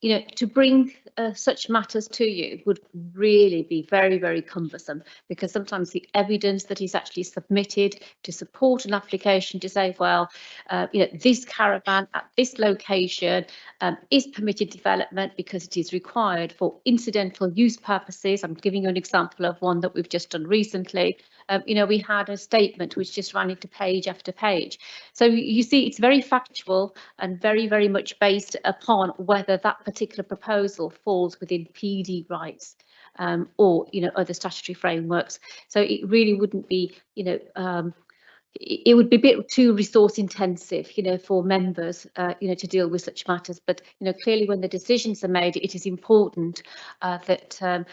To bring such matters to you would really be very, very cumbersome, because sometimes the evidence that is actually submitted to support an application to say, well, this caravan at this location is permitted development because it is required for incidental use purposes. I'm giving you an example of one that we've just done recently. We had a statement which just ran into page after page. So you see, it's very factual and very, very much based upon whether that particular proposal falls within PD rights or other statutory frameworks. So it really wouldn't be, it would be a bit too resource intensive, for members, to deal with such matters. But clearly, when the decisions are made, it is important that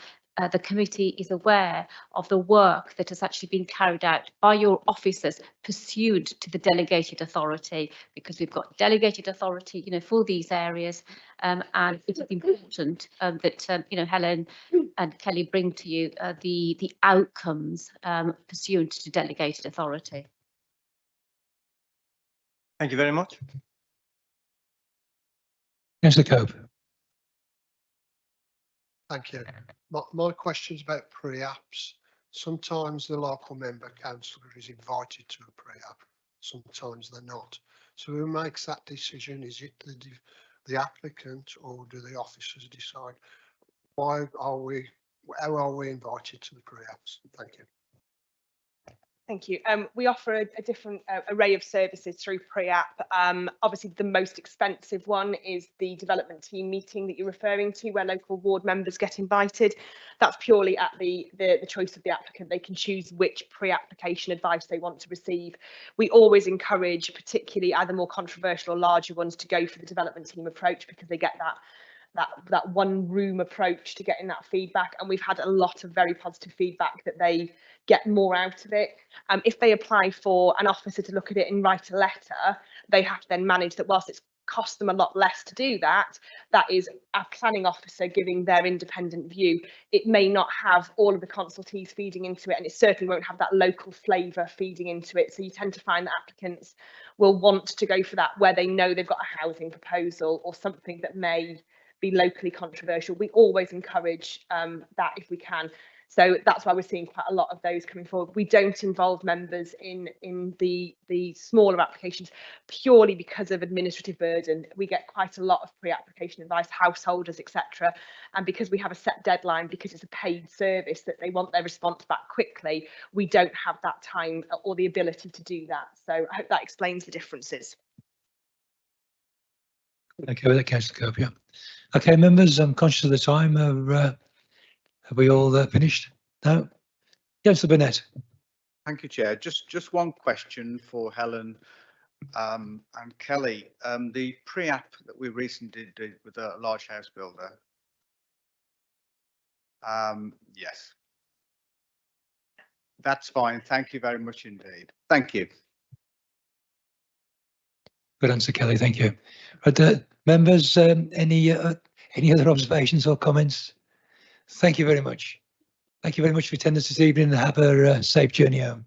the committee is aware of the work that has actually been carried out by your officers pursuant to the delegated authority, because we've got delegated authority, for these areas, and it is important that Helen and Kelly bring to you the outcomes pursuant to delegated authority. Thank you very much. Councillor Cope. Thank you. My question's about pre-apps. Sometimes the local member councillor is invited to a pre-app, sometimes they're not. So who makes that decision? Is it the applicant, or do the officers decide? How are we invited to the pre-apps? Thank you. Thank you. We offer a different array of services through pre-app. Obviously, the most expensive one is the development team meeting that you're referring to, where local ward members get invited. That's purely at the choice of the applicant. They can choose which pre-application advice they want to receive. We always encourage, particularly either more controversial or larger ones, to go for the development team approach, because they get that one room approach to getting that feedback, and we've had a lot of very positive feedback that they get more out of it. If they apply for an officer to look at it and write a letter, they have to then manage that. Whilst it's cost them a lot less to do that, that is a planning officer giving their independent view. It may not have all of the consultees feeding into it, and it certainly won't have that local flavour feeding into it. So you tend to find that applicants will want to go for that where they know they've got a housing proposal or something that may be locally controversial. We always encourage that if we can. So that's why we're seeing quite a lot of those coming forward. We don't involve members in the smaller applications purely because of administrative burden. We get quite a lot of pre-application advice, householders, etc. And because we have a set deadline, because it's a paid service that they want their response back quickly, we don't have that time or the ability to do that. So I hope that explains the differences. Okay, with that, Councillor Cope, yeah. Okay, members, I'm conscious of the time. Have we all finished? No? Councillor Burnett. Thank you, Chair. Just one question for Helen and Kelly. The pre-app that we recently did with a large house builder. Yes. That's fine. Thank you very much indeed. Thank you. Good answer, Kelly. Thank you. But members, any other observations or comments? Thank you very much. Thank you very much for attendance this evening and have a safe journey home.